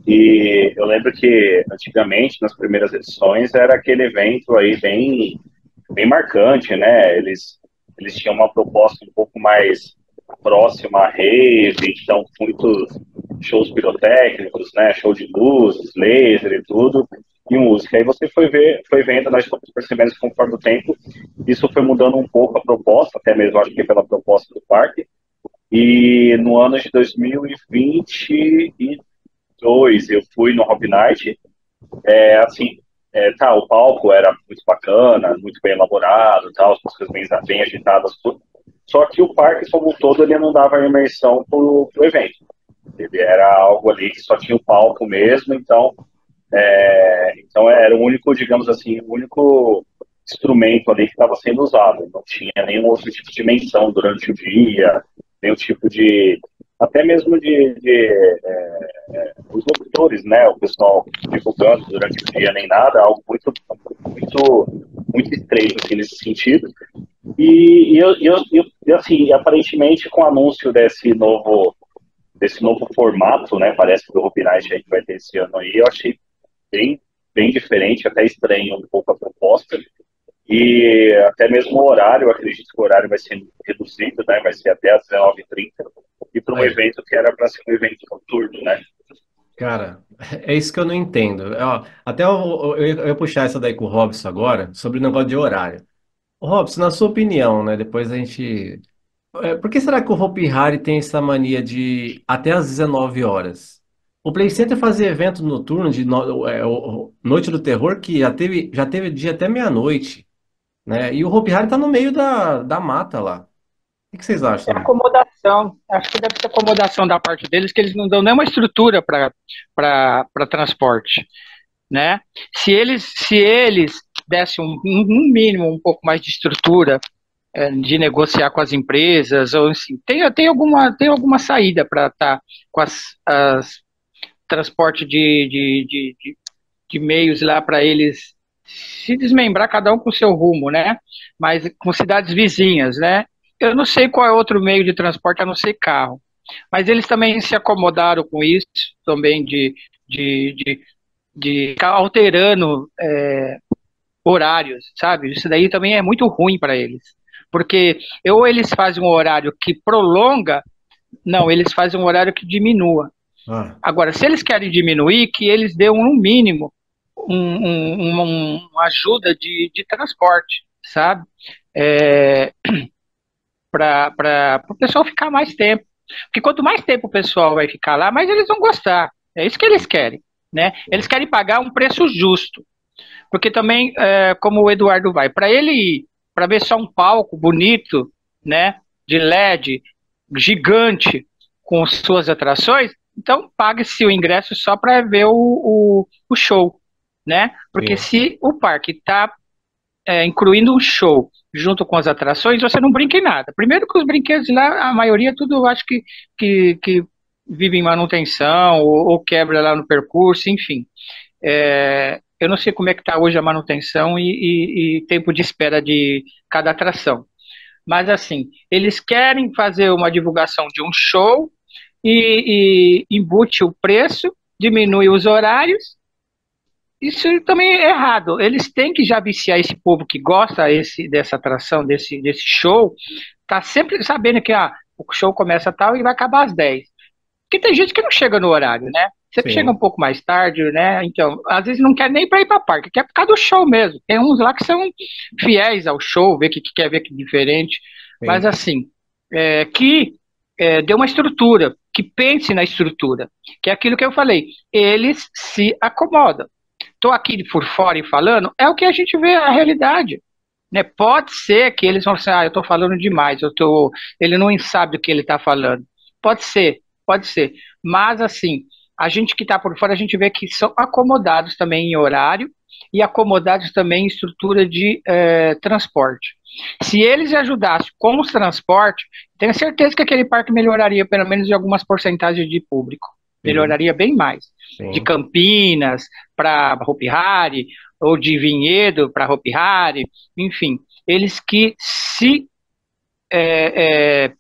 E eu lembro que, antigamente, nas primeiras edições, era aquele evento aí bem marcante, né? Eles tinham uma proposta um pouco mais próxima à rave, então muitos shows pirotécnicos, né? Show de luzes, laser e tudo, e música. Aí você foi vendo, nós fomos percebendo que, conforme o tempo, isso foi mudando um pouco a proposta, até mesmo acho que pela proposta do parque. E no ano de 2022 eu fui no Hopi Night. O palco era muito bacana, muito bem elaborado, as músicas bem agitadas, tudo. Só que o parque, como um todo, ele não dava imersão pro evento. Ele era algo ali que só tinha o palco mesmo, então era o único, digamos assim, o único instrumento ali que estava sendo usado. Não tinha nenhum outro tipo de menção durante o dia, nenhum tipo de... até mesmo os locutores, né, o pessoal divulgando durante o dia, nem nada, algo muito, muito, muito estreito assim, nesse sentido. E assim, aparentemente, com o anúncio desse novo formato, né, parece que o Hopi Night a gente vai ter esse ano aí, eu achei bem diferente, até estranho um pouco a proposta. E até mesmo o horário, eu acredito que o horário vai ser reduzido, né, vai ser até às 19h30, e para um evento que era para ser um evento noturno, né. Cara, é isso que eu não entendo. Ó, até eu ia puxar essa daí com o Robson agora, sobre o negócio de horário. Ô, Robson, na sua opinião, né? Depois a gente. Por que será que o Hopi Hari tem essa mania de até às 19 horas? O Play Center fazia evento noturno de Noite do Terror que já teve dia até meia-noite, né? E o Hopi Hari tá no meio da mata lá. O que vocês É acham? acomodação. Acho que deve ser acomodação da parte deles, que eles não dão nenhuma estrutura para transporte, né? Se eles dessem um mínimo, um pouco mais de estrutura de negociar com as empresas, ou assim, tem alguma saída para estar com as transporte de meios lá para eles se desmembrar, cada um com o seu rumo, né? Mas com cidades vizinhas, né? Eu não sei qual é outro meio de transporte a não ser carro. Mas eles também se acomodaram com isso, também de, de, de ficar alterando horários, sabe? Isso daí também é muito ruim para eles. Porque ou eles fazem um horário que prolonga, não, eles fazem um horário que diminua. Ah, Agora, se eles querem diminuir, que eles dêem, no mínimo, uma ajuda de transporte, sabe? É, para o pessoal ficar mais tempo. Porque quanto mais tempo o pessoal vai ficar lá, mais eles vão gostar. É isso que eles querem, né? Eles querem pagar um preço justo. Porque também, como o Eduardo vai, para ele ir, para ver só um palco bonito, né? De LED, gigante, com suas atrações, então pague-se o ingresso só para ver o show, né? Porque sim. se o parque está incluindo um show junto com as atrações, você não brinca em nada. Primeiro que os brinquedos lá, a maioria tudo eu acho que vive em manutenção ou quebra lá no percurso, enfim. Eu não sei como é que está hoje a manutenção e tempo de espera de cada atração. Mas assim, eles querem fazer uma divulgação de um show e embute o preço, diminui os horários. Isso também é errado. Eles têm que já viciar esse povo que gosta dessa atração, desse show, tá sempre sabendo que o show começa tal e vai acabar às 10. Porque tem gente que não chega no horário, né? Sempre chega um Sim, pouco mais tarde, né? Então, às vezes não quer nem para ir para parque, quer por causa do show mesmo. Tem uns lá que são fiéis ao show, ver que quer ver que é diferente. Mas sim. assim, dê uma estrutura, que pense na estrutura, que é aquilo que eu falei. Eles se acomodam. Estou aqui por fora e falando, é o que a gente vê a realidade. Né? Pode ser que eles vão assim, eu estou falando demais, ele não sabe do que ele está falando. Pode ser, pode ser. Mas, assim, a gente que está por fora, a gente vê que são acomodados também em horário e acomodados também em estrutura de transporte. Se eles ajudassem com os transportes, tenho certeza que aquele parque melhoraria pelo menos em algumas porcentagens de público. Sim, Melhoraria bem mais. De sim. Campinas para Hopi Hari, ou de Vinhedo para Hopi Hari, enfim, eles que se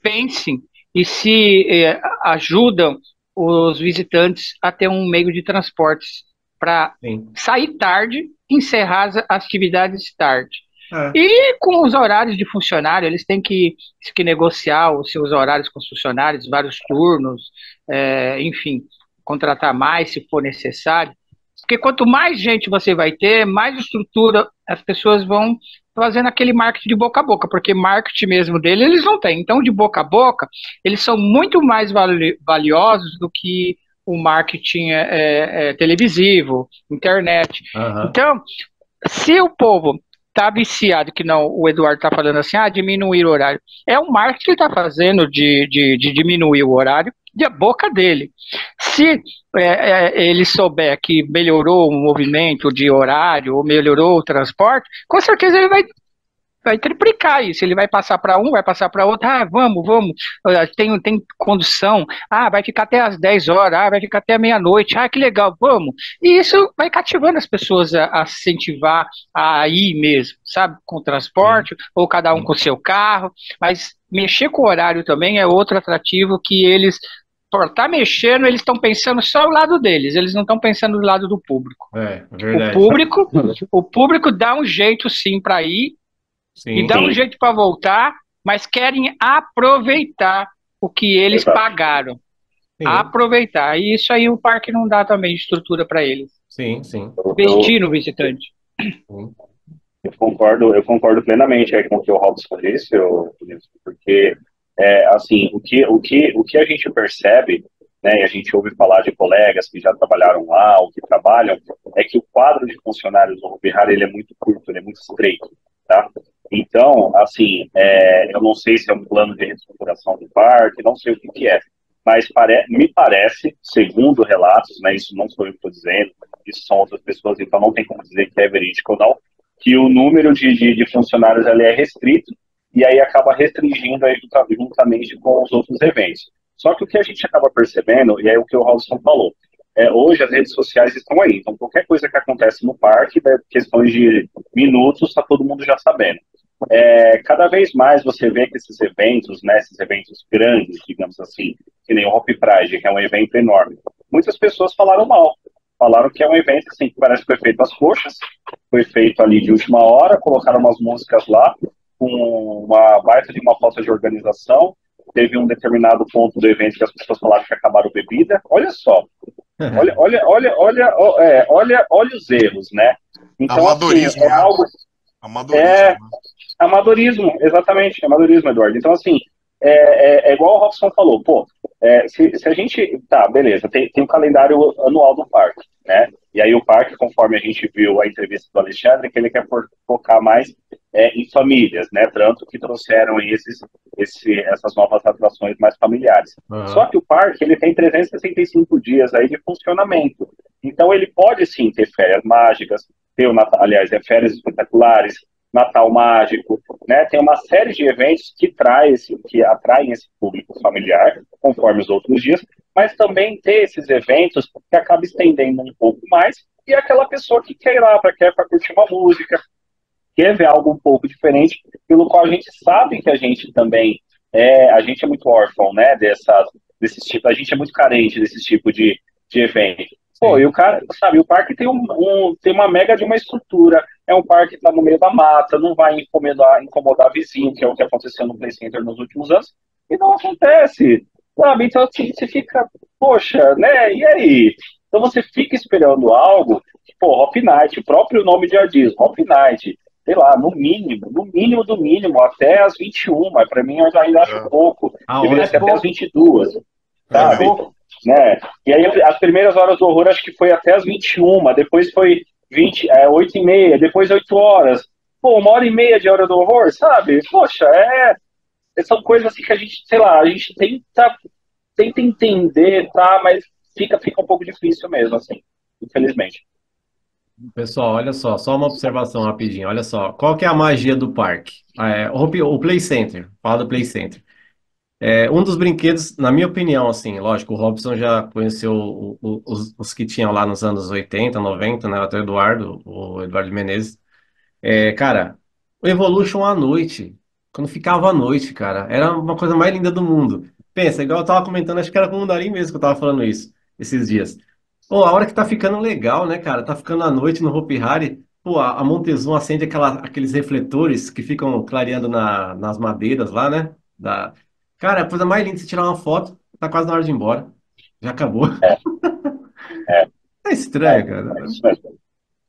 pensem e se ajudam os visitantes a ter um meio de transportes para Sim. sair tarde, encerrar as atividades tarde. É. E com os horários de funcionário, eles têm que negociar os seus horários com os funcionários, vários turnos, enfim, contratar mais se for necessário. Porque quanto mais gente você vai ter, mais estrutura as pessoas vão fazendo aquele marketing de boca a boca, porque marketing mesmo dele eles não têm. Então, de boca a boca, eles são muito mais valiosos do que o marketing televisivo, internet. Aham. Então, se o povo está viciado, que não o Eduardo está falando assim, diminuir o horário, é o marketing que ele está fazendo de diminuir o horário de a boca dele. Se ele souber que melhorou o movimento de horário ou melhorou o transporte, com certeza ele vai triplicar isso. Ele vai passar para um, vai passar para outro. Vamos, tem condução. Vai ficar até às 10 horas. Vai ficar até meia-noite. Que legal, vamos. E isso vai cativando as pessoas a se incentivar a ir mesmo, sabe? Com Sim, transporte, ou cada um com sim. o seu carro. Mas mexer com o horário também é outro atrativo que eles, por estar mexendo, eles estão pensando só o lado deles. Eles não estão pensando do lado do público. É O verdade. público, o público dá um jeito sim para ir e dá Sim, um Sim, jeito para voltar, mas querem aproveitar o que eles exato. pagaram. Sim, aproveitar. E isso aí o parque não dá também estrutura para eles. sim, sim. Investir no visitante. Sim. Eu concordo plenamente aí com o que o Robson disse, porque assim, o que a gente percebe, né, e a gente ouve falar de colegas que já trabalharam lá ou que trabalham, é que o quadro de funcionários do Hopi Hari, ele é muito curto, ele é muito estreito, tá? Então, assim, eu não sei se é um plano de reestruturação do parque, não sei o que que é, mas me parece, segundo relatos, né, isso não sou eu que estou dizendo, isso são outras pessoas, então não tem como dizer que é verídico ou não, que o número de funcionários ali é restrito e aí acaba restringindo aí juntamente com os outros eventos. Só que o que a gente acaba percebendo, e é o que o Robson falou, hoje as redes sociais estão aí, então qualquer coisa que acontece no parque, né, questões de minutos, está todo mundo já sabendo. Cada vez mais você vê que esses eventos, né, esses eventos grandes, digamos assim, que nem o Hop Pride, que é um evento enorme, muitas pessoas falaram mal. Falaram que é um evento assim, que parece que foi feito às coxas, foi feito ali de última hora, colocaram umas músicas lá, com uma baita de uma falta de organização. Teve um determinado ponto do evento que as pessoas falaram que acabaram bebida. Olha só, olha os erros, né? Então, assim, Amadorismo, né? Amadorismo, é né? amadorismo, exatamente, amadorismo, Eduardo. Então, assim, igual o Robson falou, pô, se a gente, tá, beleza, tem um calendário anual do parque, né? E aí o parque, conforme a gente viu a entrevista do Alexandre, que ele quer focar mais em famílias, né? Tanto que trouxeram aí essas novas atrações mais familiares. Só Aham. que o parque, ele tem 365 dias aí de funcionamento. Então ele pode sim ter férias mágicas, ter o Natal, aliás, férias espetaculares, Natal Mágico, né? Tem uma série de eventos que atraem esse público familiar, conforme os outros dias, mas também ter esses eventos que acaba estendendo um pouco mais e aquela pessoa que quer ir lá quer para curtir uma música, quer ver algo um pouco diferente, pelo qual a gente sabe que a gente também a gente é muito órfão, né? Desses tipos, a gente é muito carente desse tipo de evento. Pô, e Sim. o cara, sabe, o parque tem uma mega de uma estrutura, é um parque que está no meio da mata, não vai incomodar vizinho, que é o que aconteceu no Play Center nos últimos anos, e não acontece, sabe? Então, assim, você fica, poxa, né? E aí? Então você fica esperando algo, pô, Hop Night, o próprio nome já diz, Hop Night, sei lá, no mínimo do mínimo, até as 21, mas para mim eu ainda acho É, pouco, A deveria hora. ser até as 22, É, sabe? mas. Pouco. Né? E aí as primeiras horas do horror acho que foi até as 21, depois foi 8h30, depois 8 horas. Pô, 1h30 de hora do horror, sabe? Poxa, são coisas assim que a gente, sei lá, a gente tenta entender, tá? Mas fica um pouco difícil mesmo, assim, infelizmente. Pessoal, olha só uma observação rapidinho. Olha só, qual que é a magia do parque? O Play Center, fala do Play Center. Um dos brinquedos, na minha opinião, assim, lógico, o Robson já conheceu os que tinham lá nos anos 80, 90, né? Até o Eduardo Menezes. Cara, o Evolution à noite, quando ficava à noite, cara, era uma coisa mais linda do mundo. Pensa, igual eu tava comentando, acho que era com o Mundarim mesmo que eu tava falando isso, esses dias. Pô, a hora que tá ficando legal, né, cara? Tá ficando à noite no Hopi Hari, pô, a Montezuma acende aqueles refletores que ficam clareando nas madeiras lá, né? Cara, a coisa mais linda é você tirar uma foto, tá quase na hora de ir embora. Já acabou. É, é, É estranho, cara. isso mesmo.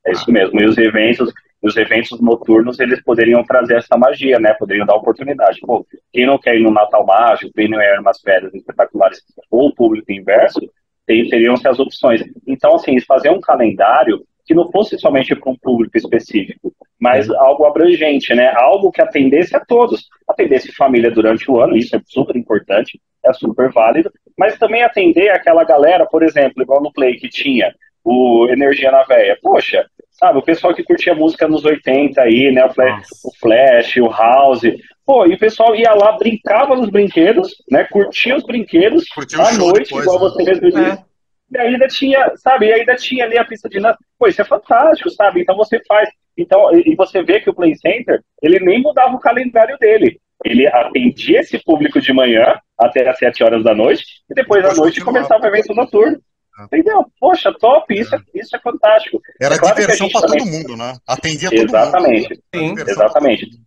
É isso mesmo. E os eventos noturnos, eles poderiam trazer essa magia, né? Poderiam dar oportunidade. Pô, quem não quer ir no Natal Mágico, quem não quer ir em umas férias espetaculares ou o público inverso, teriam-se as opções. Então, assim, fazer um calendário que não fosse somente para um público específico, mas Sim. algo abrangente, né? Algo que atendesse a todos. Atendesse família durante o ano, isso é super importante, é super válido, mas também atender aquela galera, por exemplo, igual no Play que tinha o Energia na Veia. Poxa, sabe, o pessoal que curtia música nos 80 aí, né? O Nossa. Flash, o House. Pô, e o pessoal ia lá, brincava nos brinquedos, né? Curtia os brinquedos curtiu o à show noite, depois, igual né? você mesmo disse. É. E ainda tinha, sabe, ainda tinha ali a pista de dança. Pô, isso é fantástico, sabe? Então você faz. Então, e você vê que o Play Center, ele nem mudava o calendário dele. Ele atendia esse público de manhã até às 7 horas da noite, e depois à Depois noite continuava. começava o evento noturno. Né? Entendeu? Poxa, top, isso é fantástico. É Era claro que a diversão gente para também. todo mundo, né? Atendia todo mundo. Exatamente, Era Sim, diversão para todo exatamente, mundo.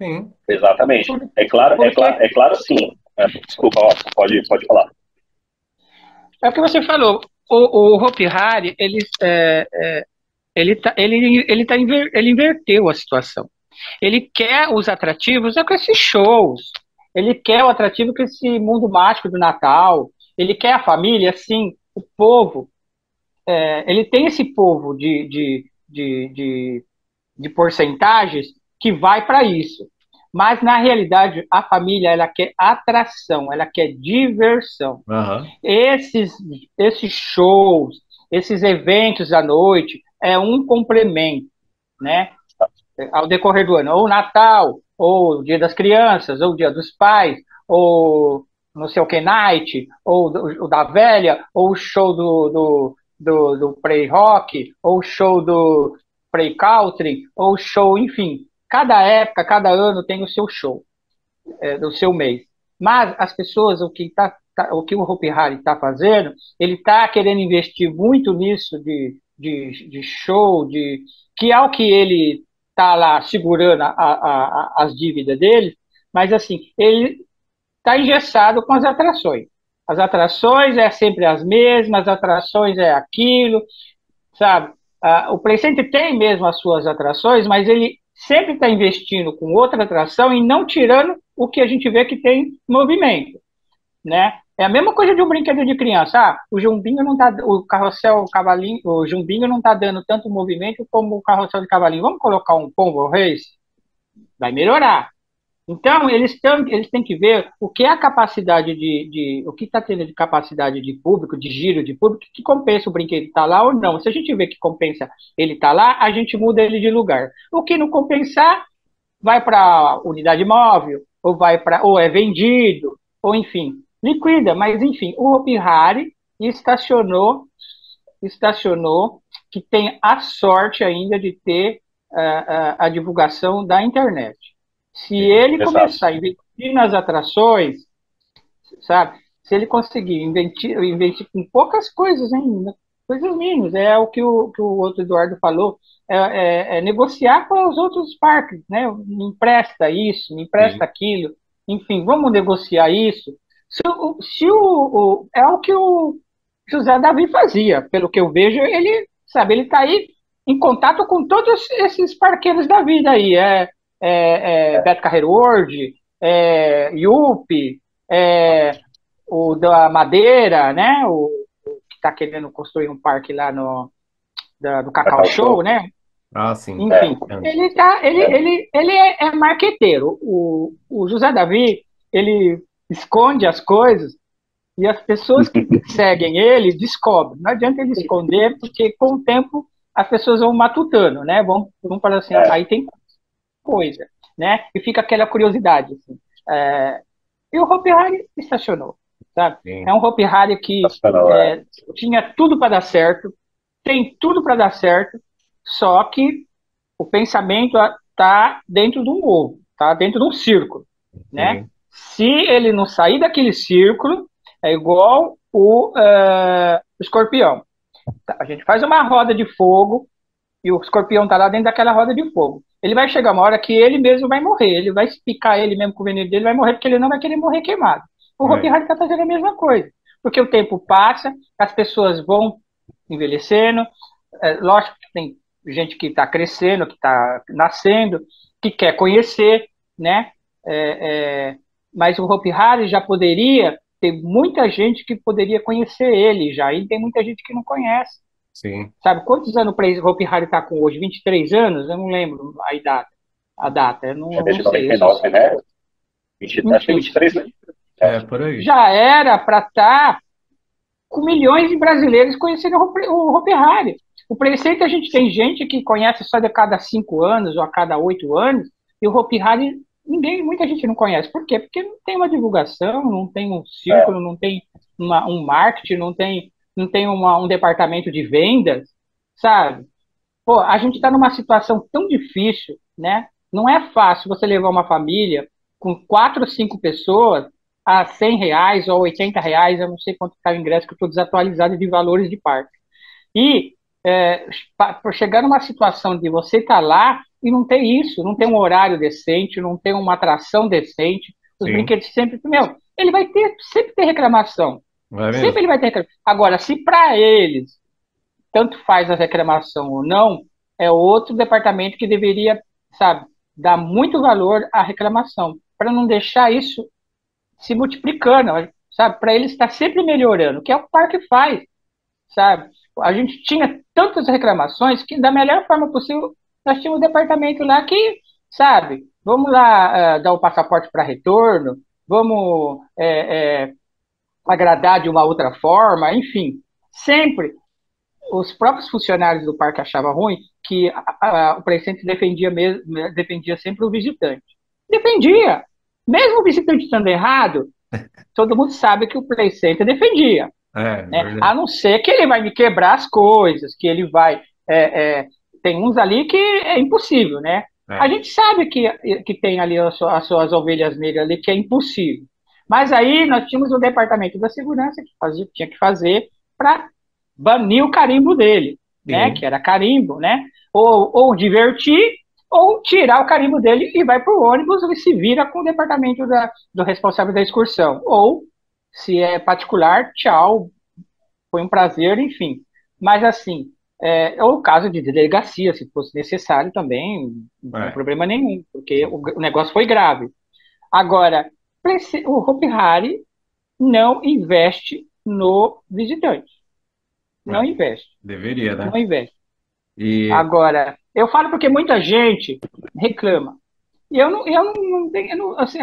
sim. exatamente. Por- É claro, Porque é claro sim. Desculpa, ó, pode falar. É o que você falou. O Hopi Hari, ele inverteu a situação. Ele quer os atrativos com esses shows. Ele quer o atrativo com esse mundo mágico do Natal. Ele quer a família, assim, o povo. Ele tem esse povo de porcentagens que vai para isso. Mas, na realidade, a família ela quer atração, ela quer diversão. Aham. Esses shows, esses eventos à noite, é um complemento, né? Ao decorrer do ano, ou Natal, ou Dia das Crianças, ou Dia dos Pais, ou não sei o que Night, ou o da velha, ou o show do Prey-Rock, ou o show do Prey-Country, ou o show, enfim. Cada época, cada ano tem o seu show, do seu mês. Mas as pessoas, o que o Hopi Hari está fazendo, ele está querendo investir muito nisso de show, que é o que ele está lá segurando as dívidas dele, mas assim, ele está engessado com as atrações. As atrações é sempre as mesmas, as atrações é aquilo, sabe? O Play Center tem mesmo as suas atrações, mas ele sempre está investindo com outra atração e não tirando o que a gente vê que tem movimento, né? É a mesma coisa de um brinquedo de criança. O jumbinho não tá, o carrossel, o cavalinho, o jumbinho não está dando tanto movimento como o carrossel de cavalinho. Vamos colocar um pombo race? Vai melhorar. Então, eles têm que ver o que é a capacidade o que está tendo de capacidade de público, de giro de público, que compensa o brinquedo estar lá ou não. Se a gente vê que compensa ele estar lá, a gente muda ele de lugar. O que não compensar, vai para a unidade móvel, ou é vendido, ou enfim, liquida. Mas, enfim, o Hopi Hari estacionou que tem a sorte ainda de ter a divulgação da internet. Se ele começar a investir nas atrações, sabe? Se ele conseguir investir com poucas coisas ainda, coisas mínimas, é o que o outro Eduardo falou, negociar com os outros parques, né? Me empresta isso, me empresta aquilo, enfim, vamos negociar isso. É o que o José Davi fazia, pelo que eu vejo, ele está aí em contato com todos esses parqueiros da vida aí, Beto Carreiro World, Yupi, o da Madeira, né? O que está querendo construir um parque lá do Cacau Show, né? Ah, sim. Enfim, ele é marqueteiro. O José Davi, ele esconde as coisas e as pessoas que seguem ele descobrem. Não adianta ele esconder, porque com o tempo as pessoas vão matutando, né? Vão falar assim, aí tem coisa, né? E fica aquela curiosidade, assim. E o Hopi Hari estacionou, sabe? Sim. É um Hopi Hari que tinha tudo para dar certo, tem tudo para dar certo, só que o pensamento está dentro de um ovo, está dentro de um círculo, né? Se ele não sair daquele círculo, é igual o escorpião. A gente faz uma roda de fogo e o escorpião está lá dentro daquela roda de fogo. Ele vai chegar uma hora que ele mesmo vai morrer. Ele vai picar ele mesmo com o veneno dele, vai morrer porque ele não vai querer morrer queimado. O Hopi Hari está fazendo a mesma coisa. Porque o tempo passa, as pessoas vão envelhecendo. Lógico que tem gente que está crescendo, que está nascendo, que quer conhecer, né? Mas o Hopi Hari já poderia ter muita gente que poderia conhecer ele já. E tem muita gente que não conhece. Sim. Sabe, quantos anos o Hopi Hari está com hoje? 23 anos? Eu não lembro a data. Eu não, Desde não sei. 99, né? Acho que 23, né? Por aí. Já era para estar com milhões de brasileiros conhecendo o Hopi Hari. O Play Center a gente tem gente que conhece só de cada 5 anos ou a cada 8 anos, e o Hopi Hari muita gente não conhece. Por quê? Porque não tem uma divulgação, não tem um círculo, não tem um marketing, não tem um departamento de vendas, sabe? Pô, a gente está numa situação tão difícil, né? Não é fácil você levar uma família com 4 ou 5 pessoas a R$100 ou R$80, eu não sei quanto está o ingresso, que eu estou desatualizado de valores de parque. E por chegar numa situação de você estar lá e não ter isso, não ter um horário decente, não ter uma atração decente, os brinquedos sempre, ele vai sempre ter reclamação. Vai Sempre mesmo. ele vai ter reclamação. Agora, se para eles tanto faz a reclamação ou não, é outro departamento que deveria, sabe, dar muito valor à reclamação, para não deixar isso se multiplicando, sabe, para ele estar sempre melhorando, que é o que o parque faz, sabe? A gente tinha tantas reclamações que, da melhor forma possível, nós tínhamos um departamento lá que, sabe, vamos lá dar o passaporte para retorno, vamos agradar de uma outra forma, enfim, sempre os próprios funcionários do parque achavam ruim que o presidente defendia sempre o visitante. Defendia. Mesmo o visitante estando errado, todo mundo sabe que o Play Center defendia. É, Né? A verdade. não ser que ele vai me quebrar as coisas, que ele vai. Tem uns ali que é impossível, né? A É, gente sabe que tem ali as suas ovelhas negras ali que é impossível. Mas aí nós tínhamos o departamento da segurança que tinha que fazer para banir o carimbo dele, né? Que sim. era carimbo, né? Ou divertir, ou tirar o carimbo dele e vai para o ônibus e se vira com o departamento do responsável da excursão. Ou, se é particular, tchau, foi um prazer, enfim. Mas, assim, ou o caso de delegacia, se fosse necessário também, não tem É, problema nenhum, porque sim. o negócio foi grave. Agora, o Hopi Hari não investe no visitante. Não É, investe. deveria, Não né? investe. E Agora, eu falo porque muita gente reclama. E não tenho, assim,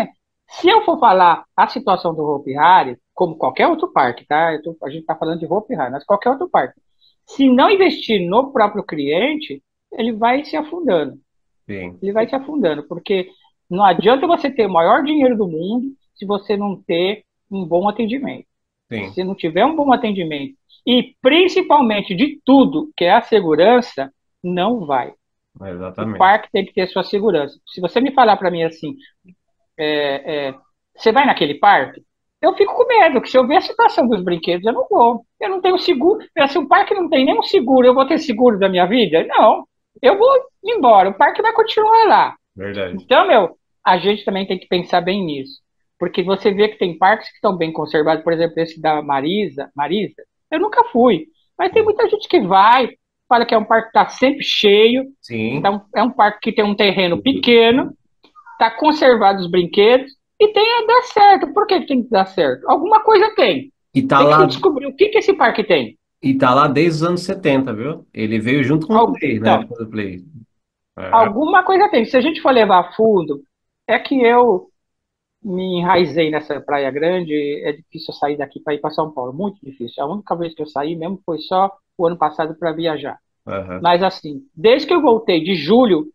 se eu for falar a situação do Hopi Hari, como qualquer outro parque, tá? A gente está falando de Hopi Hari, mas qualquer outro parque. Se não investir no próprio cliente, ele vai se afundando. sim, Ele vai se afundando, porque não adianta você ter o maior dinheiro do mundo se você não ter um bom atendimento. sim, Se não tiver um bom atendimento e principalmente de tudo, que é a segurança, não vai. O exatamente. parque tem que ter sua segurança. Se você me falar para mim assim, você vai naquele parque? Eu fico com medo, que se eu ver a situação dos brinquedos, eu não vou. Eu não tenho seguro. Se o parque não tem nenhum seguro, eu vou ter seguro da minha vida? Não. Eu vou embora. O parque vai continuar lá. Verdade. Então, a gente também tem que pensar bem nisso. Porque você vê que tem parques que estão bem conservados, por exemplo, esse da Marisa, eu nunca fui. Mas tem muita gente que vai, fala que é um parque que está sempre cheio, Sim. então é um parque que tem um terreno pequeno, está conservado os brinquedos e tem a dar certo. Por que tem que dar certo? Alguma coisa tem. E tá Tem que lá, descobrir o que esse parque tem. e tá lá desde os anos 70, viu? Ele veio junto com o Play, na Então, época do Play. É, alguma coisa tem. Se a gente for levar a fundo, é que eu me enraizei nessa Praia Grande, é difícil eu sair daqui para ir para São Paulo, muito difícil. A única vez que eu saí mesmo foi só o ano passado para viajar. aham, Mas assim, desde que eu voltei de julho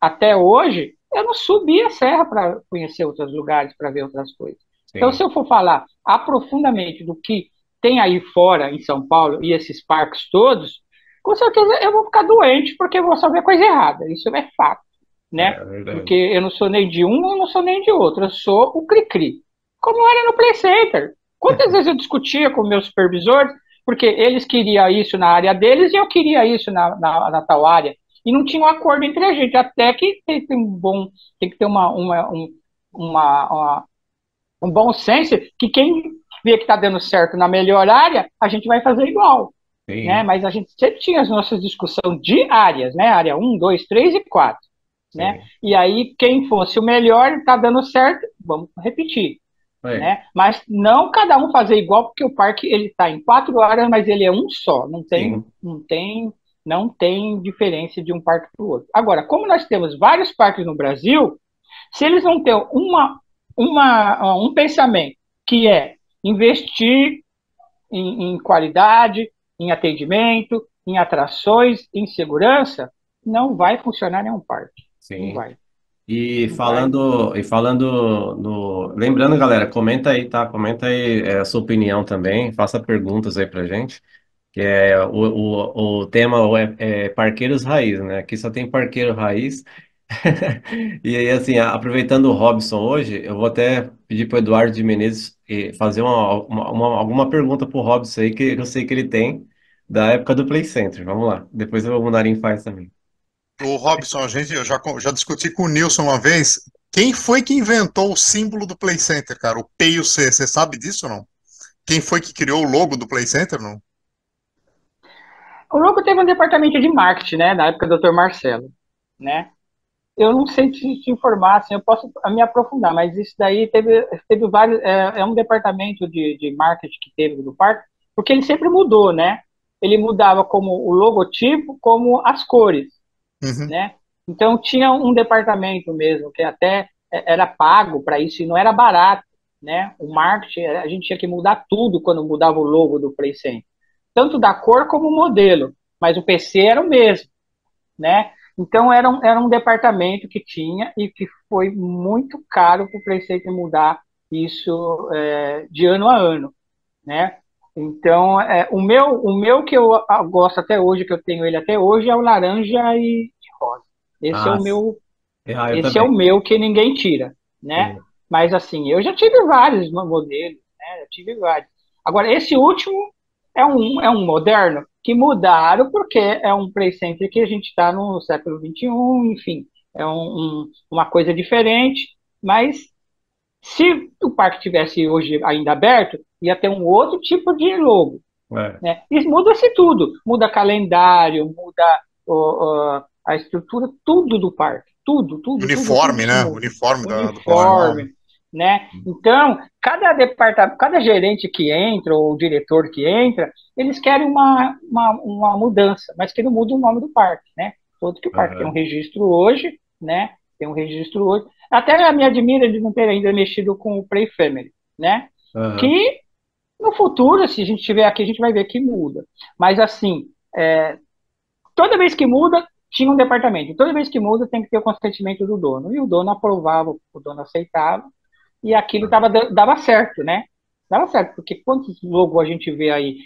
até hoje, eu não subi a serra para conhecer outros lugares, para ver outras coisas. Então, se sim. eu for falar aprofundamente do que tem aí fora em São Paulo e esses parques todos, com certeza eu vou ficar doente porque eu vou só ver coisa errada. Isso é fato, né? É Porque verdade. eu não sou nem de um, eu não sou nem de outro. Eu sou o cri-cri. Como era no Play Center. Quantas vezes eu discutia com meus supervisores, porque eles queriam isso na área deles e eu queria isso na tal área. E não tinha um acordo entre a gente, até que tem que ter uma, um bom senso que quem vê que está dando certo na melhor área, a gente vai fazer igual. Né? Sim, Mas a gente sempre tinha as nossas discussões de áreas, né? Área um 2 3 e 4. Né? sim. E aí, quem fosse o melhor, está dando certo, vamos repetir. É, Né? Mas não cada um fazer igual, porque o parque ele está em 4 áreas, mas ele é um só. sim. Não tem diferença de um parque para o outro. Agora, como nós temos vários parques no Brasil, se eles não têm um pensamento que é investir em qualidade, em atendimento, em atrações, em segurança, não vai funcionar nenhum parque. Não Sim. vai, E não vai. falando no, lembrando, galera, comenta aí, tá? Comenta aí a sua opinião também, faça perguntas aí pra gente, que é o tema é parqueiros raiz, né? Aqui só tem parqueiro raiz. E aí, assim, aproveitando o Robson hoje, eu vou até pedir para o Eduardo de Menezes fazer alguma pergunta para o Robson aí, que eu sei que ele tem, da época do Play Center. Vamos lá. Depois o Narim faz também. O Robson, eu já discuti com o Nilson uma vez. Quem foi que inventou o símbolo do Play Center, cara? O P e o C. Você sabe disso ou não? quem foi que criou o logo do Play Center, não? O logo teve um departamento de marketing, né, na época do Dr. Marcelo, né? Eu não sei te informar, assim, eu posso me aprofundar, mas isso daí teve vários, é um departamento de marketing que teve do parque, porque ele sempre mudou, né? Ele mudava como o logotipo, como as cores, Uhum. né? Então tinha um departamento mesmo que até era pago para isso e não era barato, né? O marketing, a gente tinha que mudar tudo quando mudava o logo do Play Center, tanto da cor como o modelo, mas o PC era o mesmo, né? Então era um departamento que tinha e que foi muito caro para o Play Center mudar isso de ano a ano, né? Então, o meu que eu gosto até hoje, que eu tenho ele até hoje, é o laranja e rosa. Esse é Ah, o meu, eu esse é o também. meu que ninguém tira, né? Sim. Mas assim, eu já tive vários modelos, né? Eu tive vários. Agora, esse último é um moderno que mudaram porque é um play center que a gente está no século XXI, enfim, é uma coisa diferente, mas se o parque tivesse hoje ainda aberto, ia ter um outro tipo de logo, É. né? E muda-se tudo, muda calendário, muda a estrutura, tudo do parque, tudo, tudo, tudo, tudo Uniforme, se né? muda. Uniforme do pessoal, né? Uniforme, né? Então, cada departamento, cada gerente que entra, ou diretor que entra, eles querem uma mudança, mas que não muda o nome do parque, né? Todo que o parque tem um Aham. registro hoje, né? Tem um registro hoje. Até me admira de não ter ainda mexido com o Play Family, né? Aham. Que no futuro, se a gente estiver aqui, a gente vai ver que muda. Mas assim, toda vez que muda, tinha um departamento. Toda vez que muda, tem que ter o consentimento do dono. E o dono aprovava, o dono aceitava, e aquilo dava certo, né? Dava certo, porque quantos logos a gente vê aí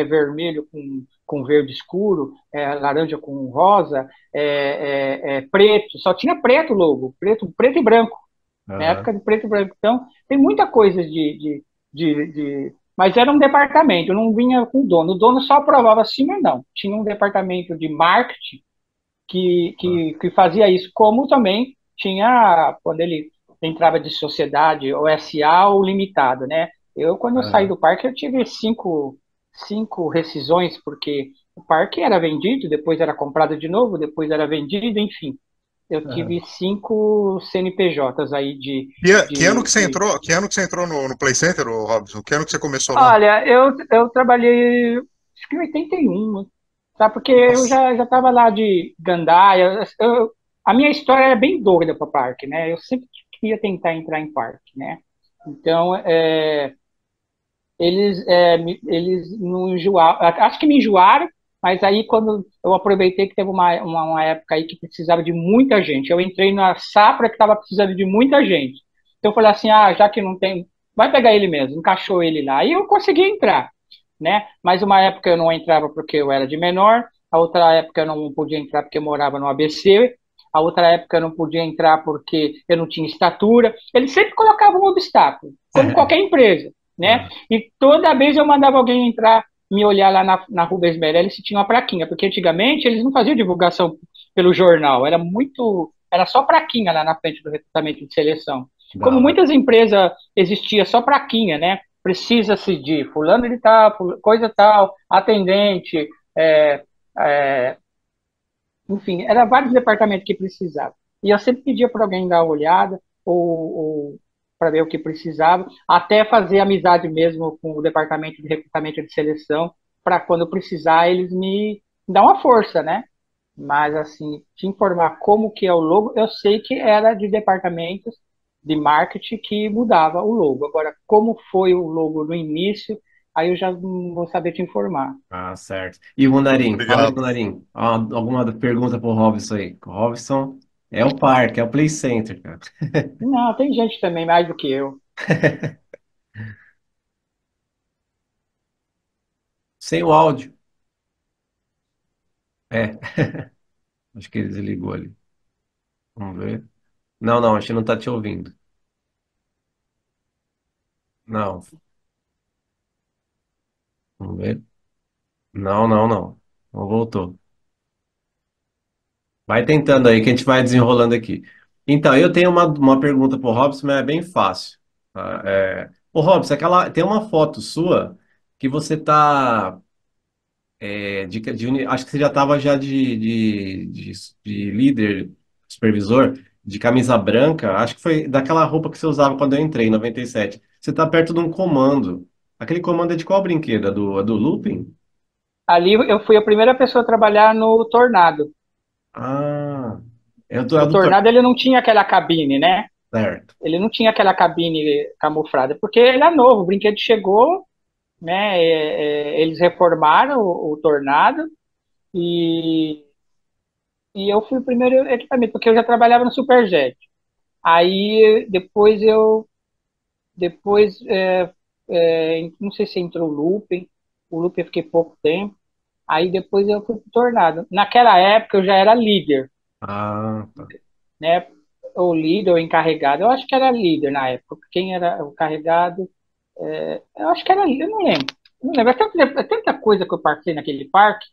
vermelho com verde escuro, laranja com rosa, preto, só tinha preto logo, preto e branco, na Aham. época de preto e branco. Então, tem muita coisa mas era um departamento, não vinha com o dono. O dono só aprovava sim ou não. Tinha um departamento de marketing que fazia isso, como também tinha quando ele entrava de sociedade, ou SA ou limitada, né? Quando eu saí Aham. do parque, eu tive cinco rescisões, porque o parque era vendido, depois era comprado de novo, depois era vendido, enfim. Eu Aham. tive 5 CNPJs aí Que ano que você de... entrou? Que ano que você entrou no Play Center, ô Robson? Que ano que você começou lá? Olha, eu trabalhei, acho que em 81, tá? Porque eu Nossa. já estava lá de gandaia. A minha história é bem doida para parque, né? Eu sempre queria tentar entrar em parque, né? Então, eles não enjoaram, acho que me enjoaram, mas aí quando eu aproveitei que teve uma época aí que precisava de muita gente, eu entrei na safra que estava precisando de muita gente. Então eu falei assim, já que não tem, vai pegar ele mesmo, encaixou ele lá. E eu consegui entrar, né? Mas uma época eu não entrava porque eu era de menor, a outra época eu não podia entrar porque eu morava no ABC, a outra época eu não podia entrar porque eu não tinha estatura. Eles sempre colocavam um obstáculo, como qualquer empresa, né? Aham. E toda vez eu mandava alguém entrar, me olhar lá na Rubens Meirelles se tinha uma plaquinha, porque antigamente eles não faziam divulgação pelo jornal, era só plaquinha lá na frente do recrutamento de seleção. Da Como hora. muitas empresas existia só plaquinha, né? Precisa-se de fulano de tal, coisa tal, atendente, é, é, enfim, era vários departamentos que precisavam. E eu sempre pedia para alguém dar uma olhada ou para ver o que precisava, até fazer amizade mesmo com o departamento de recrutamento de seleção, para quando precisar eles me dão uma força, né? Mas assim, te informar como que é o logo, eu sei que era de departamentos de marketing que mudava o logo. Agora, como foi o logo no início, aí eu já não vou saber te informar. Ah, certo. E o Munarim? Fala aí, Obrigado. Munarim. Alguma pergunta pro Robson aí? O Robson é o parque, é o Play Center, cara. Não, tem gente também mais do que eu. Sem o áudio. É, acho que ele desligou ali. Vamos ver. Não, não, a gente não tá te ouvindo. Não, vamos ver. Não, não, não. Não voltou. Vai tentando aí que a gente vai desenrolando aqui. Então, eu tenho uma pergunta pro Robson, mas é bem fácil. Tá? Ô, Robson, tem uma foto sua que você tá, acho que você já estava já de líder, supervisor, de camisa branca, acho que foi daquela roupa que você usava quando eu entrei, em 97. Você está perto de um comando. Aquele comando é de qual brinquedo? É do Looping? Ali eu fui a primeira pessoa a trabalhar no Tornado. Ah, é O do Tornado ele não tinha aquela cabine, né? certo. Ele não tinha aquela cabine camuflada, porque ele é novo, o brinquedo chegou, né? Eles reformaram o Tornado e, e eu fui o primeiro equipamento, porque eu já trabalhava no Superjet. Aí depois não sei se entrou o Looping eu fiquei pouco tempo. Aí depois eu fui pro Tornado. Naquela época eu já era líder, Ah, tá. né? Ou líder ou encarregado. Eu acho que era líder na época. Quem era o carregado? Eu acho que era líder, eu não lembro. Eu não lembro. É tanta coisa que eu passei naquele parque,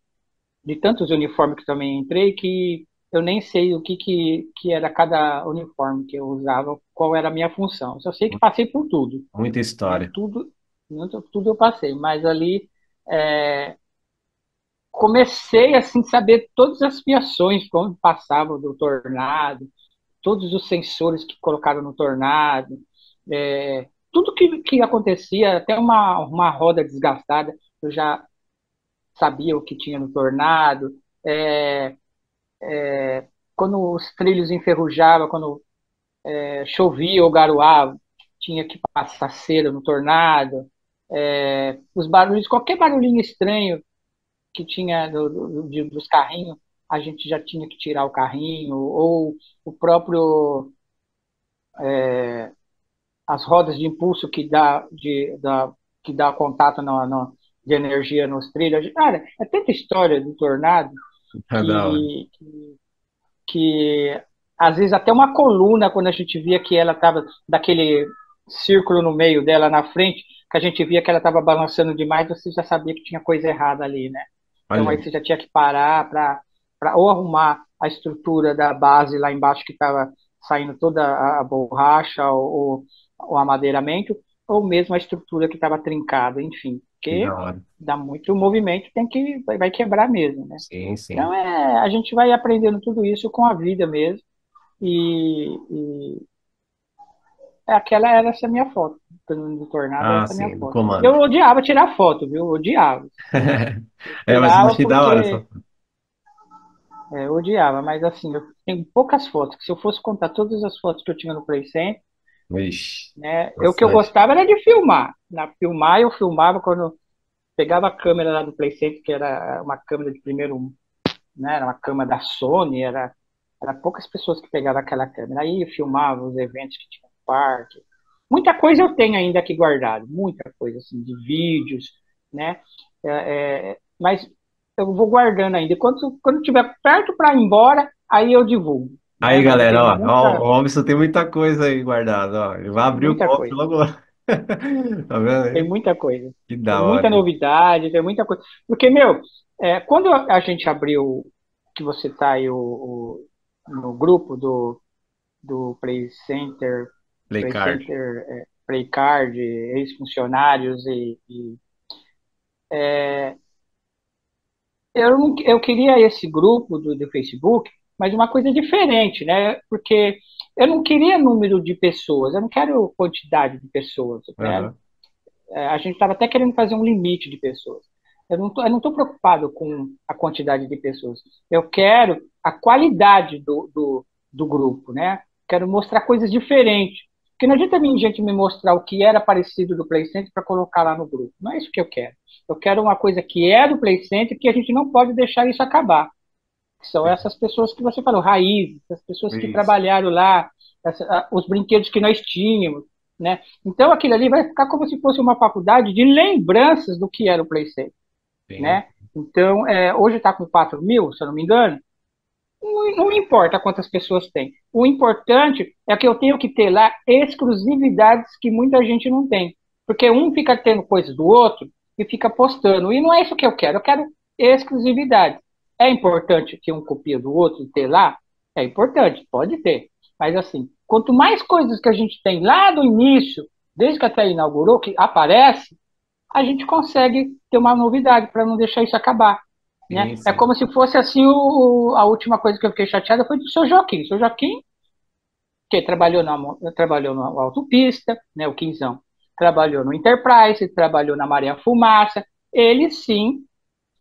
de tantos uniformes que também entrei, que eu nem sei o que era cada uniforme que eu usava, qual era a minha função. Eu só sei que passei por tudo, Muita né? história. Tudo eu passei, mas ali é, comecei assim saber todas as fiações, como passavam do Tornado, todos os sensores que colocaram no Tornado, tudo que acontecia, até uma roda desgastada, eu já sabia o que tinha no Tornado. É, quando os trilhos enferrujavam, quando chovia ou garoava, tinha que passar cera no Tornado. Os barulhos, qualquer barulhinho estranho que tinha dos carrinhos, a gente já tinha que tirar o carrinho, ou o próprio as rodas de impulso que dá contato de energia nos trilhos. Cara, é tanta história do Tornado É da hora. que às vezes até uma coluna, quando a gente via que ela estava daquele círculo no meio dela na frente, que a gente via que ela estava balançando demais, você já sabia que tinha coisa errada ali, né? Então Olha, aí você já tinha que parar para ou arrumar a estrutura da base lá embaixo que estava saindo toda a borracha ou amadeiramento, ou mesmo a estrutura que estava trincada, enfim, que da porque hora. dá muito movimento, vai quebrar mesmo, né? Sim, sim. Então a gente vai aprendendo tudo isso com a vida mesmo e aquela era essa minha foto do Tornado, Ah, essa é a minha sim, do foto. comando. Eu odiava tirar foto, viu? Eu odiava. Eu É, mas eu tirava achei da hora essa porque foto. eu odiava, mas assim, eu tenho poucas fotos, que se eu fosse contar todas as fotos que eu tinha no Play Center, Vixe, né, o que eu bastante. gostava era de filmar. Na filmar, eu filmava quando pegava a câmera lá do Play Center, que era uma câmera de primeiro, né, era uma câmera da Sony, era poucas pessoas que pegavam aquela câmera. Aí eu filmava os eventos que tinha no parque. Muita coisa eu tenho ainda aqui guardado, muita coisa, assim, de vídeos, né? Mas eu vou guardando ainda. Quando tiver perto para ir embora, aí eu divulgo, né? Aí, Mas eu galera, tenho ó, o muita, Robson tem muita coisa aí guardada, ó. Ele vai abrir o muita cofre coisa. logo. Tá vendo Tem aí? muita coisa. Que Tem da muita hora. novidade, tem muita coisa. Porque, meu, quando a gente abriu, que você está aí no grupo do Play Play card. Center, Play Card, ex-funcionários eu queria esse grupo do Facebook, mas uma coisa diferente, né? Porque eu não queria número de pessoas, eu não quero quantidade de pessoas, eu quero, Aham. a gente estava até querendo fazer um limite de pessoas. Eu não tô preocupado com a quantidade de pessoas. Eu quero a qualidade do grupo, né? Quero mostrar coisas diferentes. Porque não adianta vir gente me mostrar o que era parecido do Play Center para colocar lá no grupo. Não é isso que eu quero. Eu quero uma coisa que é do Play Center que a gente não pode deixar isso acabar. São essas pessoas que você falou, raízes, as pessoas que Isso. trabalharam lá, os brinquedos que nós tínhamos, né? Então aquilo ali vai ficar como se fosse uma faculdade de lembranças do que era o Play Center, Sim. né? Então, hoje está com 4 mil, se eu não me engano, não importa quantas pessoas tem. O importante é que eu tenho que ter lá exclusividades que muita gente não tem. Porque um fica tendo coisas do outro e fica postando. E não é isso que eu quero. Eu quero exclusividade. É importante que um copia do outro e ter lá? É importante, pode ter. Mas assim, quanto mais coisas que a gente tem lá do início, desde que até inaugurou, que aparece, a gente consegue ter uma novidade para não deixar isso acabar. Sim, Né? É sim. como se fosse assim, a última coisa que eu fiquei chateada foi do seu Joaquim. O seu Joaquim, que trabalhou na autopista, né, o Quinzão, trabalhou no Enterprise, trabalhou na Maria Fumaça, ele sim,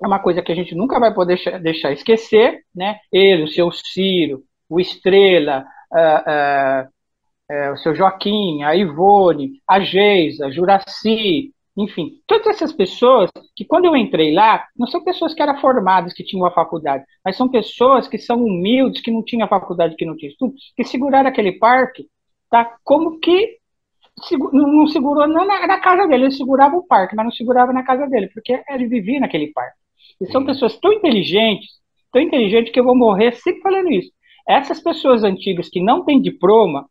é uma coisa que a gente nunca vai poder deixar esquecer, né? Ele, o seu Ciro, o Estrela, o seu Joaquim, a Ivone, a Geisa, a Juraci, enfim, todas essas pessoas que quando eu entrei lá, não são pessoas que eram formadas, que tinham a faculdade, mas são pessoas que são humildes, que não tinham a faculdade, que não tinham estudo, que seguraram aquele parque, tá? Como que não segurou não na casa dele, ele segurava o parque, mas não segurava na casa dele, porque ele vivia naquele parque. E são Sim. pessoas tão inteligentes que eu vou morrer sempre falando isso. Essas pessoas antigas que não têm diploma,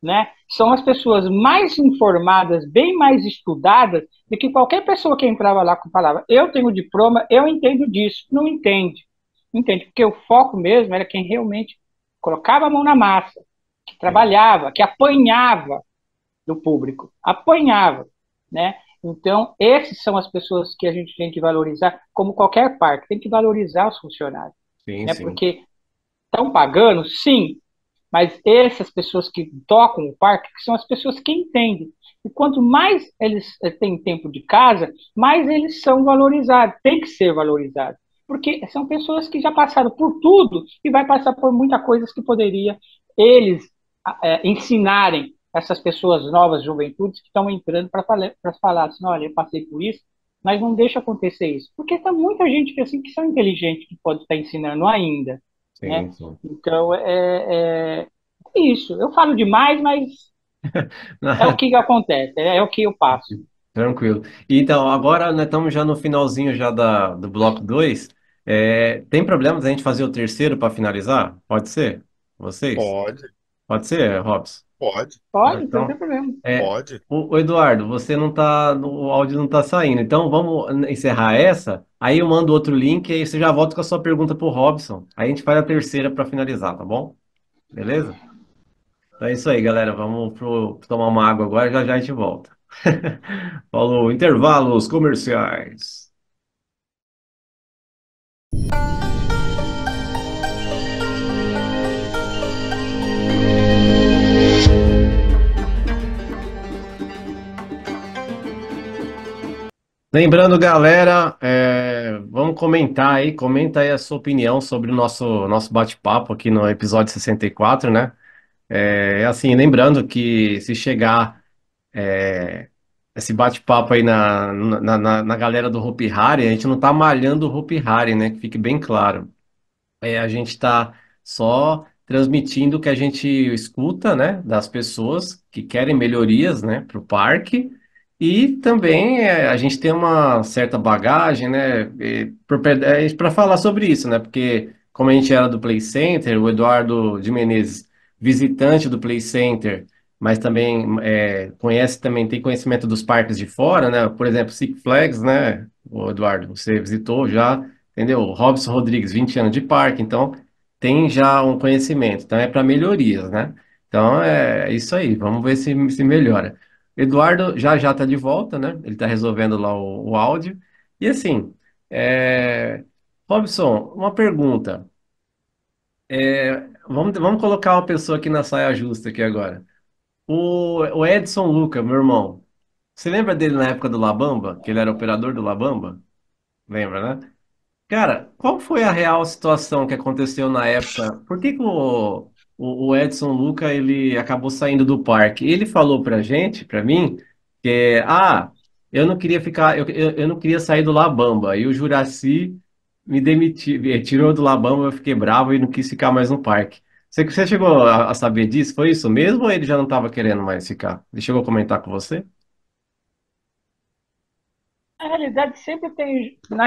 né, são as pessoas mais informadas, bem mais estudadas do que qualquer pessoa que entrava lá com palavra. Eu tenho diploma, eu entendo disso. Não entende. Entende? Porque o foco mesmo era quem realmente colocava a mão na massa, que Sim. trabalhava, que apanhava do público, apanhava, né? Então, essas são as pessoas que a gente tem que valorizar, como qualquer parque, tem que valorizar os funcionários, Sim, né? sim. Porque estão pagando, sim, mas essas pessoas que tocam o parque que são as pessoas que entendem. E quanto mais eles têm tempo de casa, mais eles são valorizados, tem que ser valorizados. Porque são pessoas que já passaram por tudo e vai passar por muitas coisas que poderia eles ensinarem essas pessoas novas, juventudes, que estão entrando para falar assim, olha, eu passei por isso, mas não deixa acontecer isso. Porque tem muita gente que, assim, que são inteligentes que pode estar ensinando ainda, né? Sim, sim. Então, é isso. Eu falo demais, mas é o que acontece, é o que eu passo. Tranquilo. Então, agora nós estamos já no finalzinho já do bloco 2. Tem problema da gente fazer o terceiro para finalizar? Pode ser? Vocês? Pode, Pode ser, Robson? pode, Tá, Pode, não tem então, problema. pode. o Eduardo, você não tá, o áudio não tá saindo. Então, vamos encerrar essa. Aí eu mando outro link e aí você já volta com a sua pergunta pro Robson. Aí a gente faz a terceira para finalizar, tá bom? Beleza? Então é isso aí, galera. Vamos tomar uma água agora, já já a gente volta. Falou, intervalos comerciais. Lembrando, galera, vamos comentar aí, comenta aí a sua opinião sobre o nosso bate-papo aqui no episódio 64, né? Assim, lembrando que se chegar esse bate-papo aí na galera do Hopi Hari, a gente não tá malhando o Hopi Hari, né? Que fique bem claro. A gente está só transmitindo o que a gente escuta, né, das pessoas que querem melhorias, né, para o parque. E também a gente tem uma certa bagagem, né, para falar sobre isso, né, porque como a gente era do Play Center, o Eduardo de Menezes, visitante do Play Center, mas também conhece também, tem conhecimento dos parques de fora, né, por exemplo, Six Flags, né, o Eduardo, você visitou já. Entendeu? Robson Rodrigues, 20 anos de parque, então tem já um conhecimento, então é para melhorias, né? Então é isso aí, vamos ver se melhora. Eduardo já já está de volta, né? Ele está resolvendo lá o áudio. E assim, Robson, uma pergunta. Vamos colocar uma pessoa aqui na saia justa aqui agora. O Edson Luca, meu irmão, você lembra dele na época do Labamba, que ele era operador do Labamba? Lembra, né? Cara, qual foi a real situação que aconteceu na época? Por que que o Edson Luca ele acabou saindo do parque? Ele falou pra gente, pra mim, que eu não queria ficar, eu não queria sair do Labamba. E o Juraci me demitiu, tirou do Labamba, eu fiquei bravo e não quis ficar mais no parque. Você chegou a saber disso? Foi isso mesmo ou ele já não estava querendo mais ficar? Ele chegou a comentar com você? Na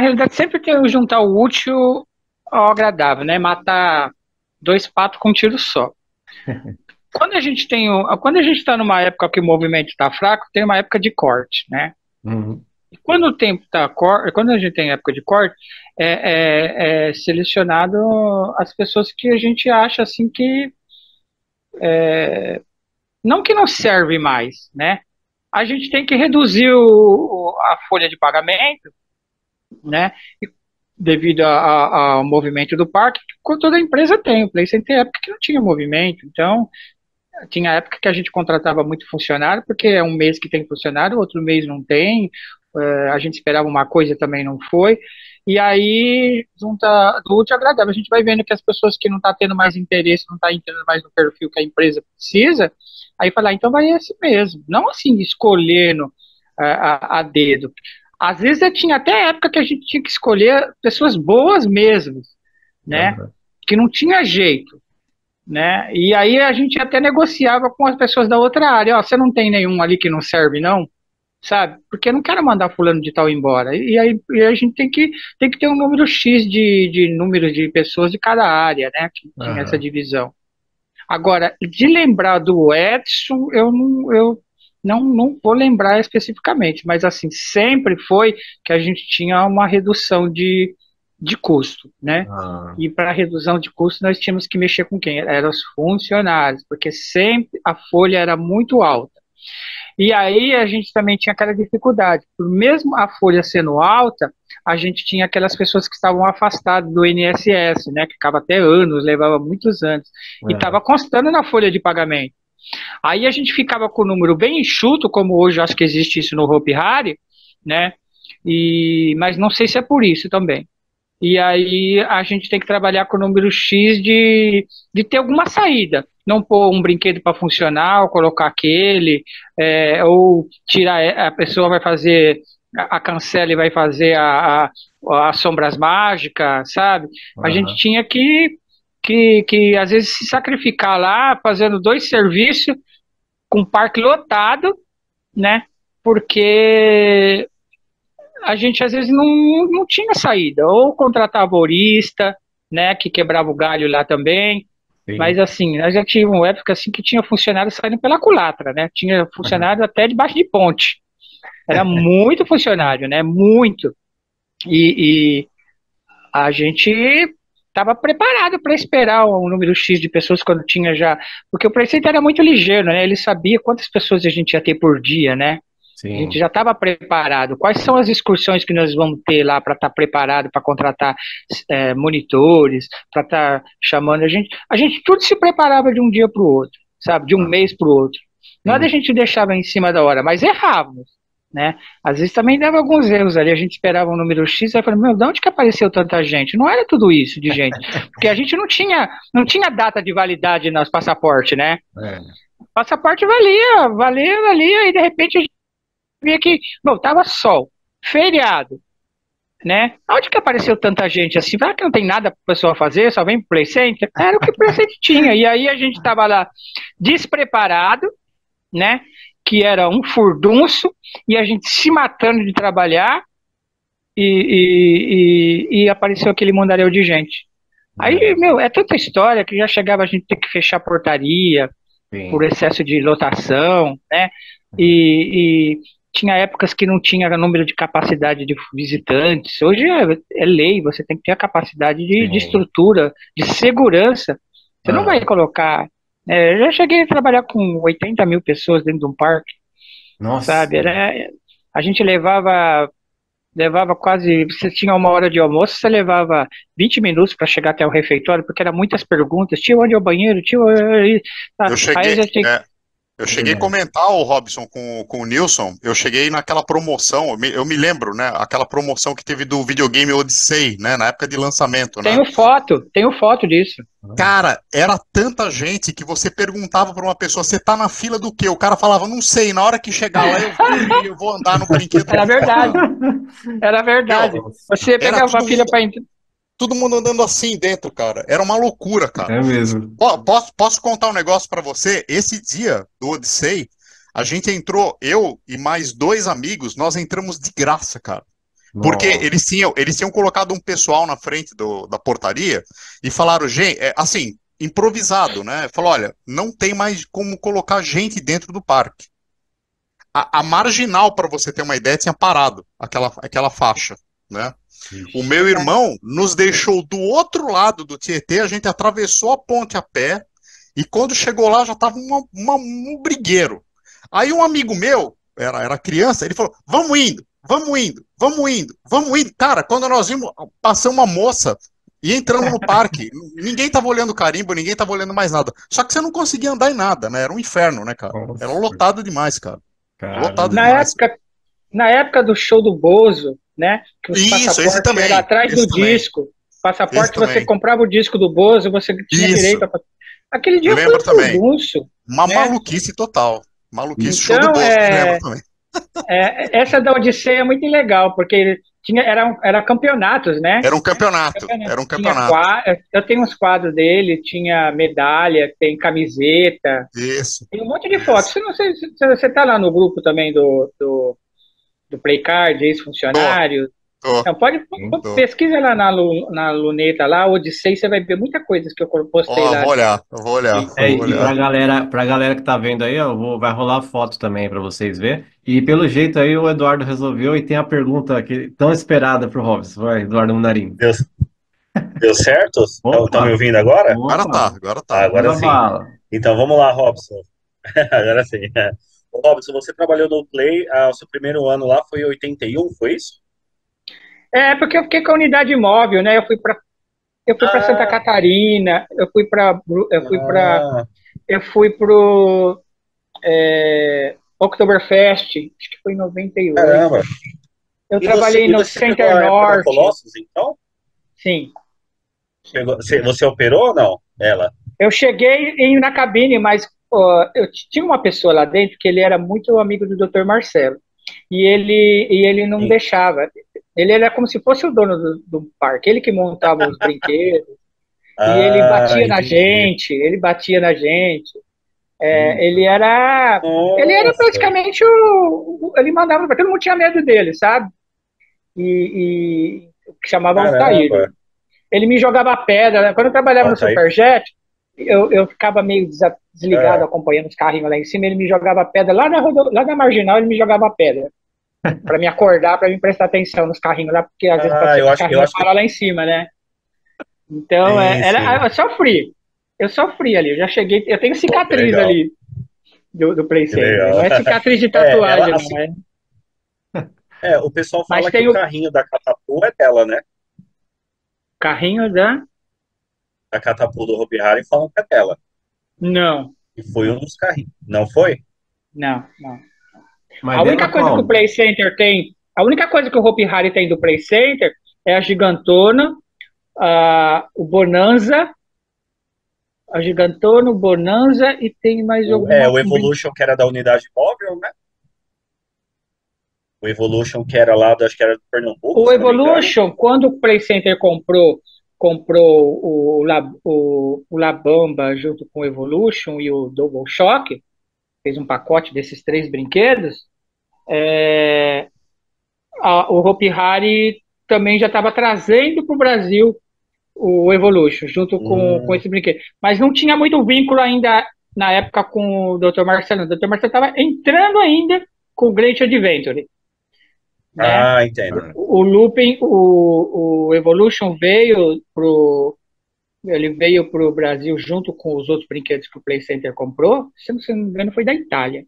realidade sempre tem o juntar o útil ao agradável, né? Matar dois patos com um tiro só. Quando a gente está numa época que o movimento está fraco, tem uma época de corte, né? Uhum. E quando o tempo está quando a gente tem época de corte, é selecionado as pessoas que a gente acha assim que não serve mais, né? a gente tem que reduzir a folha de pagamento, né? Devido ao movimento do parque, que toda empresa tem. O Play Center tem época que não tinha movimento, então tinha época que a gente contratava muito funcionário, porque é um mês que tem funcionário, outro mês não tem, a gente esperava uma coisa também não foi, e aí junta do útil ao agradável, a gente vai vendo que as pessoas que não estão tendo mais interesse, não estão entrando mais no perfil que a empresa precisa, aí falar, então vai esse mesmo, não assim escolhendo a dedo. Às vezes tinha até época que a gente tinha que escolher pessoas boas mesmo, né? Aham. Que não tinha jeito, né? E aí a gente até negociava com as pessoas da outra área. Ó, você não tem nenhum ali que não serve, não? Sabe? Porque eu não quero mandar fulano de tal embora. E aí a gente tem que ter um número X de número de pessoas de cada área, né? Que tinha essa Aham. divisão. Agora, de lembrar do Edson, eu não vou lembrar especificamente, mas assim, sempre foi que a gente tinha uma redução de custo, né? Ah, E para redução de custo nós tínhamos que mexer com quem? Eram os funcionários, porque sempre a folha era muito alta. E aí a gente também tinha aquela dificuldade, por mesmo a folha sendo alta, a gente tinha aquelas pessoas que estavam afastadas do INSS, né, que ficava até anos, levava muitos anos, e é. estava constando na folha de pagamento. Aí a gente ficava com o número bem enxuto, como hoje eu acho que existe isso no Hopi Hari, né, mas não sei se é por isso também. E aí a gente tem que trabalhar com o número X de ter alguma saída. Não pôr um brinquedo para funcionar, ou colocar aquele, ou tirar, a pessoa vai fazer, a cancela e vai fazer as sombras mágicas, sabe? A gente Aham. tinha que às vezes se sacrificar lá, fazendo dois serviços, com o parque lotado, né? Porque a gente às vezes não tinha saída, ou contratava horista, né, que quebrava o galho lá também, mas Sim. assim, nós já tínhamos uma época assim que tinha funcionário saindo pela culatra, né, tinha funcionário até debaixo de ponte, era muito funcionário, né, muito, e a gente estava preparado para esperar um número X de pessoas quando tinha já, porque o preceito era muito ligeiro, né, ele sabia quantas pessoas a gente ia ter por dia, né, a gente Sim. já estava preparado. Quais são as excursões que nós vamos ter lá para estar preparado para contratar monitores, para estar chamando a gente? A gente tudo se preparava de um dia para o outro, sabe? De um Ah, mês para o outro. Nada a sim. gente deixava em cima da hora, mas errávamos, né? Às vezes também dava alguns erros ali. A gente esperava um número X, aí falava, meu, de onde que apareceu tanta gente? Não era tudo isso de gente, porque a gente não tinha data de validade nos passaportes, né? É. Passaporte valia, e de repente a gente via que, bom, tava sol, feriado, né? Onde que apareceu tanta gente assim? Será que não tem nada para a pessoa fazer, só vem pro Play Center? Era o que o Play Center tinha. E aí a gente tava lá despreparado, né? Que era um furdunço, e a gente se matando de trabalhar, e apareceu aquele mundaréu de gente. Aí, É. meu, é tanta história que já chegava a gente ter que fechar a portaria por Sim. excesso de lotação, né? E tinha épocas que não tinha número de capacidade de visitantes. Hoje é lei, você tem que ter a capacidade de Sim. estrutura, de segurança. Você não vai Aham. colocar. Eu já cheguei a trabalhar com 80 mil pessoas dentro de um parque, Nossa. sabe? A gente levava quase. Você tinha uma hora de almoço, você levava 20 minutos para chegar até o refeitório, porque eram muitas perguntas. Tio, onde é o banheiro? Tio, Eu aí a cheguei, gente tinha. eu cheguei a comentar, o Robson, com o Nilson, eu cheguei naquela promoção, eu me lembro, né, aquela promoção que teve do videogame Odyssey, né, na época de lançamento, né? Tenho foto disso. Cara, era tanta gente que você perguntava para uma pessoa, você tá na fila do quê? O cara falava, não sei, na hora que chegar lá eu vou andar no brinquedo Era por fora. verdade, era Meu, verdade. Nossa. Você era pegava a filha para todo mundo andando assim dentro, cara. Era uma loucura, cara. É mesmo. Posso contar um negócio para você? Esse dia do Odyssey, a gente entrou, eu e mais dois amigos, nós entramos de graça, cara. Porque Nossa. eles tinham colocado um pessoal na frente da portaria e falaram, gente, assim, improvisado, né? Falou, olha, não tem mais como colocar gente dentro do parque. A marginal, para você ter uma ideia, tinha parado aquela faixa, né? O Ixi. meu irmão nos deixou do outro lado do Tietê, a gente atravessou a ponte a pé, e quando chegou lá já estava um brigueiro. Aí um amigo meu era criança, ele falou, vamos indo, vamos indo, vamos indo, vamos indo. Cara, quando nós vimos, passou uma moça e entramos no parque, ninguém tava olhando carimbo, ninguém tava olhando mais nada. Só que você não conseguia andar em nada, né? Era um inferno, né, cara? Era Nossa, lotado demais, cara. Lotado caramba. Na demais. época, na época do show do Bozo, né? Que os Isso, esse passaportes também. eram atrás Esse do também. disco. Esse Passaporte, você também. comprava o disco do Bozo, você tinha Isso. direito a. Aquele dia foi Lembro um também. furdunço, Uma né? maluquice total. Maluquice, show do Então, Bozo, lembro também. essa da Odisseia é muito legal, porque era campeonatos, né? Era um campeonato. Era um Tinha campeonato. eu tenho uns quadros dele, tinha medalha, tem camiseta, Isso. tem um monte de fotos. Você não sei se você tá lá no grupo também do Playcard, ex-funcionário. Tô. Então, pode Tô. pesquisa lá na luneta lá, Odissei, você vai ver muita coisa que eu postei Ó, lá. vou olhar, eu vou olhar, eu vou E olhar. pra galera que tá vendo aí, ó, vai rolar foto também para vocês verem. E pelo jeito aí o Eduardo resolveu e tem a pergunta tão esperada pro Robson. Vai, Eduardo Munarim. Deu certo? Estão me Opa, ouvindo agora? Agora tá, opa, agora Ah, tá. agora manda sim. bala. Então vamos lá, Robson. Agora sim. Ô, Robson, você trabalhou no Play, o seu primeiro ano lá foi em 81, foi isso? Porque eu fiquei com a unidade móvel, né? Eu fui para Santa Ah, Catarina, ah, eu fui pro Oktoberfest, acho que foi em 98. caramba. Eu E trabalhei no você pegou Center a época da Norte, Colossus, então? sim. Você operou ou não? Ela? Eu cheguei na cabine, mas eu tinha uma pessoa lá dentro que ele era muito amigo do Dr. Marcelo. E ele não Sim. deixava. Ele era como se fosse o dono do parque, ele que montava os brinquedos, e ele Ah, batia na entendi. gente, ele batia na gente. Ele era Nossa, praticamente ele mandava, todo mundo tinha medo dele, sabe? E que chamava Altair. caramba. Ele me jogava pedra, né? Quando eu trabalhava no Altair. Superjet, eu ficava meio desligado Ah, acompanhando os carrinhos lá em cima, ele me jogava pedra, lá na marginal ele me jogava pedra, para me acordar, para me prestar atenção nos carrinhos lá, porque às vezes pode ser eu que os acho, eu carrinhos acho que param lá em cima, né? Então, sim, sim. eu sofri ali, eu já cheguei, eu tenho Pô, que cicatriz legal, ali do Play que Center, não legal. é cicatriz de Ela, tatuagem, assim, não, o pessoal mas fala que tem o o carrinho da Catapu é dela, né? carrinho da... A Catapu do Hopi Hari falam que é dela. Não, E foi um dos carrinhos. Não foi? não, não. Mas A única dela coisa que o qual? Play Center tem, a única coisa que o Hopi Hari tem do Play Center é a Gigantona, o Bonanza, a Gigantona, o Bonanza e tem mais O um Evolution, que era da unidade móvel, né? O Evolution, que era lá, acho que era do Pernambuco, O se eu não me engano. Evolution, quando o Play Center comprou o Labamba junto com o Evolution e o Double Shock, fez um pacote desses três brinquedos, o Hopi Hari também já estava trazendo para o Brasil o Evolution, junto com Hum, esse brinquedo. Mas não tinha muito vínculo ainda na época com o Dr. Marcelo. O Dr. Marcelo estava entrando ainda com o Great Adventure, né? entendo. O Looping, o Evolution ele veio pro Brasil junto com os outros brinquedos que o Play Center comprou. Se não me engano, foi da Itália.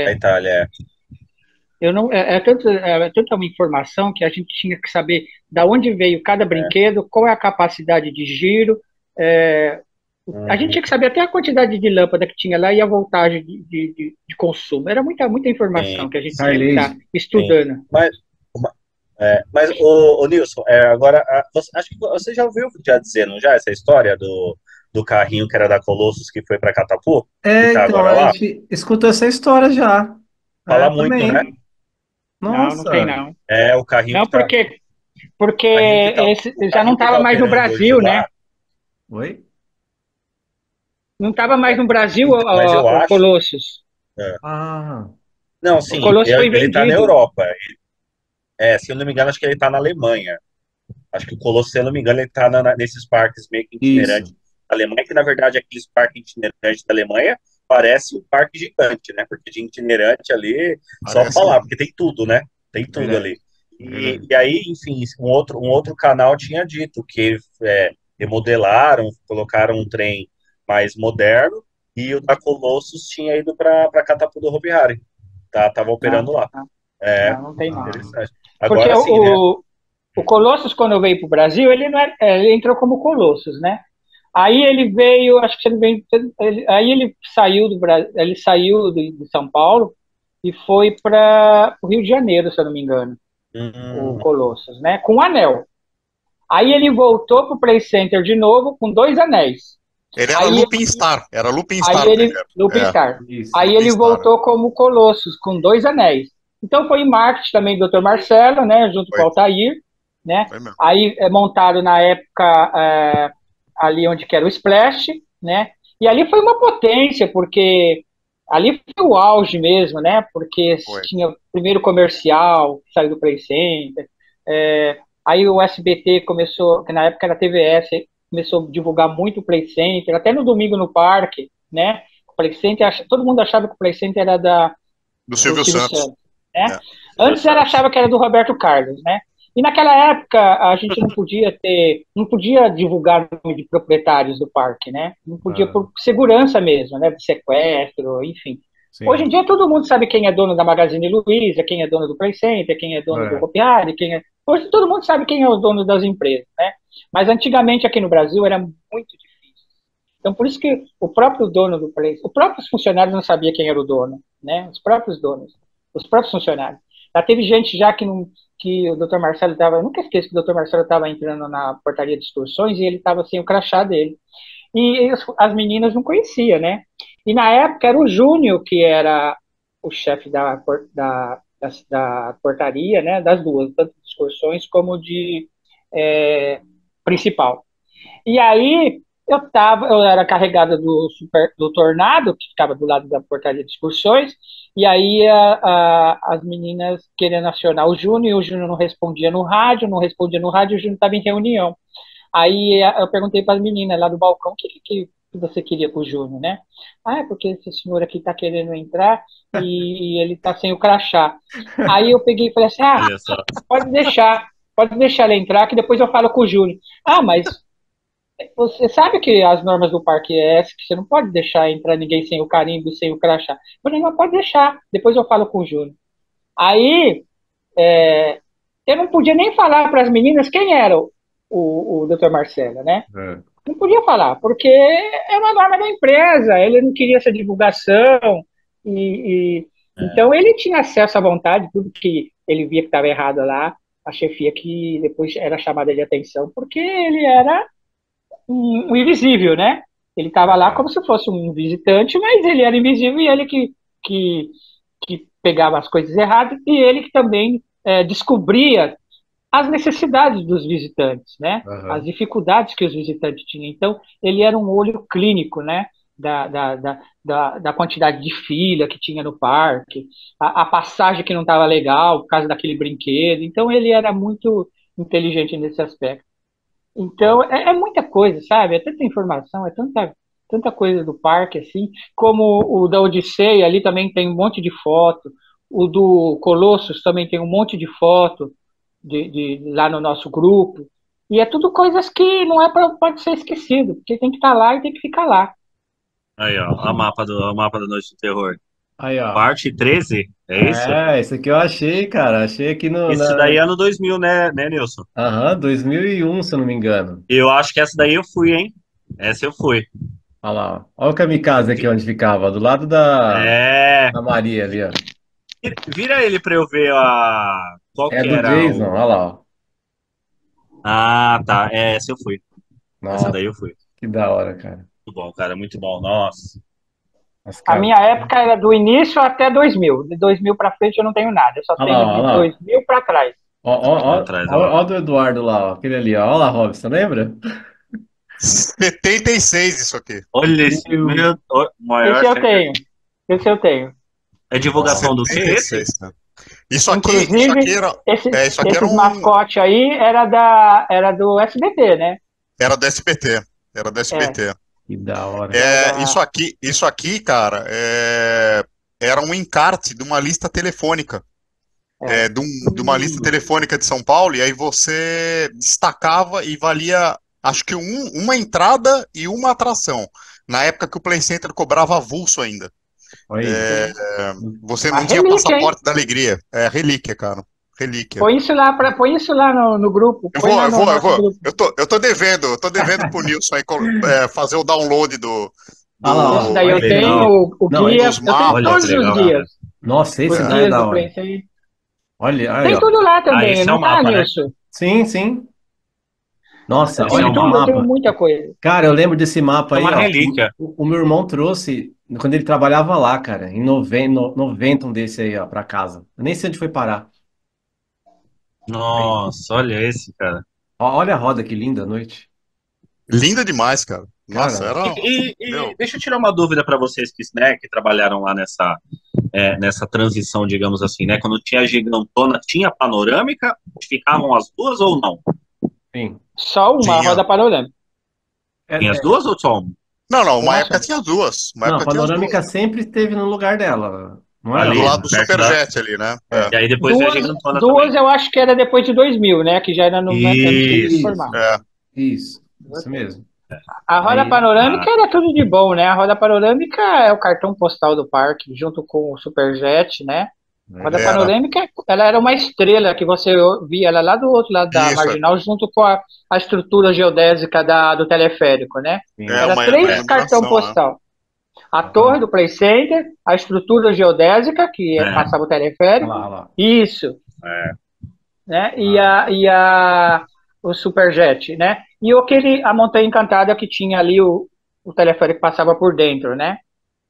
A Itália, Eu não, tanta uma informação que a gente tinha que saber da onde veio cada é. brinquedo, qual é a capacidade de giro. é, a gente Uhum, tinha que saber até a quantidade de lâmpada que tinha lá e a voltagem de consumo. Era muita, muita informação sim, que a gente tinha que estar Carlese. sim. estudando. Mas o Nilson, agora, acho que você já ouviu já dizer, não já, essa história do carrinho que era da Colossus que foi para Catapu, que tá Então, agora a lá? gente escutou essa história já. Fala muito, né? Também. Não, não tem Nossa. não. O carrinho Não, que tá, porque carrinho que tá, esse o já não carrinho que estava tá mais no operando hoje Brasil, né? lá, Oi? Não estava mais no Brasil então, mas eu o acho, Colossus. é, Ah, não, O sim, Colossus foi ele tá na vendido. Europa. Se eu não me engano, acho que ele tá na Alemanha. Acho que o Colosso, se eu não me engano, ele tá nesses parques meio que isso. itinerantes da Alemanha, que na verdade aqueles parques itinerantes da Alemanha parece um parque gigante, né? Porque de itinerante ali, só Parece falar, mesmo. porque tem tudo, né? Tem tudo Verdade. ali. E, Verdade. e aí, enfim, um outro canal tinha dito que remodelaram, colocaram um trem mais moderno, e o da Colossus tinha ido para Catapu do Hopi Hari. Tava operando lá. É, Não tem não. interessante. Porque Agora sim, né? o Colossus, quando veio para o Brasil, ele não era, ele entrou como Colossus, né? Aí ele veio, acho que ele veio, aí ele saiu do Brasil, ele saiu de São Paulo e foi para o Rio de Janeiro, se eu não me engano, o Hum, Colossus, né? Com um anel. Aí ele voltou para o Play Center de novo com 2 anéis. Ele Aí, Era Lupin aí Star ele, primeiro. Lupin Star. Isso. Aí Lupin ele Star. voltou como Colossus com 2 anéis. Então foi em marketing também do Dr. Marcelo, né? Junto com Foi, o Altair, né? foi mesmo. Aí montaram na época ali onde que era o Splash, né? E ali foi uma potência, porque ali foi o auge mesmo, né? Porque Foi. tinha o primeiro comercial que saiu do Play Center, aí o SBT começou, que na época era TVS, começou a divulgar muito o Play Center, até no Domingo no Parque, né? O Play Center, todo mundo achava que o Play Center era Do do Silvio Silvio Santos. Santos, né? É. Antes era, achava que era do Roberto Carlos, né? E naquela época a gente não podia divulgar o nome de proprietários do parque, né? Não podia por segurança mesmo, né? De sequestro, enfim. Sim. Hoje em dia todo mundo sabe quem é dono da Magazine Luiza, quem é dono do Play Center, quem é dono do Hopi, Hoje todo mundo sabe quem é o dono das empresas, né? Mas antigamente aqui no Brasil era muito difícil. Então por isso que o próprio dono do Play, os próprios funcionários não sabiam quem era o dono, né? Os próprios donos, os próprios funcionários. Já teve gente já que o Dr. Marcelo estava, eu nunca esqueço que o Dr. Marcelo estava entrando na portaria de excursões e ele estava sem o crachá dele. E as meninas não conheciam, né? E na época era o Júnior que era o chefe da portaria, né? Das duas, tanto de excursões como de principal. E aí eu era carregada do Tornado, que ficava do lado da portaria de excursões, e aí as meninas querendo acionar o Júnior, e o Júnior não respondia no rádio, e o Júnior estava em reunião. Aí eu perguntei para as meninas lá do balcão que você queria com o Júnior, né? Ah, é porque esse senhor aqui está querendo entrar e ele está sem o crachá. Aí eu peguei e falei assim, olha só. pode deixar ele entrar que depois eu falo com o Júnior. Ah, mas você sabe que as normas do parque é essa, que você não pode deixar entrar ninguém sem o carimbo, sem o crachá. Eu falei, não, pode deixar, depois eu falo com o Júnior. Aí eu não podia nem falar para as meninas quem era o Dr. Marcelo, né? Não podia falar, porque é uma norma da empresa, ele não queria essa divulgação, então ele tinha acesso à vontade, tudo que ele via que estava errado lá, a chefia que depois era chamada de atenção, porque ele era um invisível, né? Ele estava lá como se fosse um visitante, mas ele era invisível e ele que, que pegava as coisas erradas e ele que também descobria as necessidades dos visitantes, né? As dificuldades que os visitantes tinham. Então, ele era um olho clínico, né? Da quantidade de fila que tinha no parque, a passagem que não estava legal por causa daquele brinquedo. Então, ele era muito inteligente nesse aspecto. Então, é muita coisa, sabe? É tanta informação, é tanta coisa do parque, assim, como o da Odisseia, ali também tem um monte de foto, o do Colossus também tem um monte de foto lá no nosso grupo, e é tudo coisas que não pode ser esquecido, porque tem que estar lá e tem que ficar lá. Aí, ó, o mapa da Noite do Terror. Aí, ó. Parte 13, é isso? Esse aqui eu achei, cara. Achei aqui Esse daí é ano 2000, né, Nilson? 2001, se eu não me engano. Eu acho que essa daí eu fui, hein? Essa eu fui. Olha lá, ó. Olha o kamikaze aqui onde ficava, do lado da Maria ali, ó. Vira ele pra eu ver qual É que do era Jason, olha lá, ó. Ah, tá. Essa eu fui. Essa Nossa, daí eu fui. que da hora, cara. Muito bom, cara. Muito bom. Nossa. A minha época era do início até 2000. De 2000 para frente eu não tenho nada. Eu só Olha tenho lá, de olha lá. 2000 para trás. Ó do Eduardo lá, ó. Aquele ali, ó. Olha lá, Robson, lembra? 76 isso aqui. Olha esse meu maior. Esse eu tenho. É divulgação do quê esse? Isso aqui era. Esse mascote aí era do SBT, né? Era do SBT. Era do SBT. Que da hora. Isso aqui, cara, era um encarte de uma lista telefônica. De uma lista telefônica de São Paulo, e aí você destacava e valia, acho que uma entrada e uma atração. Na época que o Play Center cobrava avulso ainda. Olha. Você Uma não tinha relíquia, hein? passaporte da alegria. É relíquia, cara. Relíquia. Põe isso lá no grupo. Eu Põe vou, lá eu no vou, eu nosso vou. grupo. Eu tô devendo pro Nilson aí, fazer o download Olha lá, Esse ó, daí olha eu que tenho, legal. o Não, guia, dos eu tenho Olha que todos mapas. os legal, cara. guias. nossa, esse Os daí é guias da do hora. Play Center. Olha, aí, Tem ó. tudo lá também, Esse é não o tá, mapa, né? Nilson? Sim, sim. Nossa, Esse é olha Tem o que tudo, mapa. eu tenho mapa. muita coisa. Cara, eu lembro desse mapa É aí, uma ó. relíquia. O meu irmão trouxe quando ele trabalhava lá, cara, em 90 um desse aí, ó, pra casa. Eu nem sei onde foi parar. Aí, Nossa, olha esse, cara. olha a roda que linda à noite. Linda demais, cara. Nossa, Cara, era. E Meu, deixa eu tirar uma dúvida para vocês que, né, que trabalharam lá nessa transição, digamos assim, né? Quando tinha a gigantona, tinha panorâmica? Ficavam as duas ou não? sim. Só uma tinha. roda panorâmica. É, Tinha as é, duas ou só uma? Não, uma Uma época só. tinha as duas. Uma não, a época tinha as duas. panorâmica sempre esteve no lugar dela. Não é? Do Ali, lado do perto da. Superjet ali, né? É. E aí depois veio a Duas, gigantona duas também. eu acho que era depois de 2000, né? Que já era antes de Isso. formar. É. Isso mesmo. A roda Aí, Ah, panorâmica era tudo de bom, né? A roda panorâmica é o cartão postal do parque, junto com o Superjet, né? A roda verdade. Era. panorâmica, ela era uma estrela que você via ela lá do outro lado da Isso. marginal, junto com a estrutura geodésica do teleférico, né? Sim. É Era uma três cartão iluminação, né? postal. A torre Aham. do Play Center, a estrutura geodésica, que é, passava o Olha lá, teleférico, olha lá. isso, é. né? Ah, O Superjet, né? A Montanha Encantada que tinha ali o teleférico passava por dentro, né?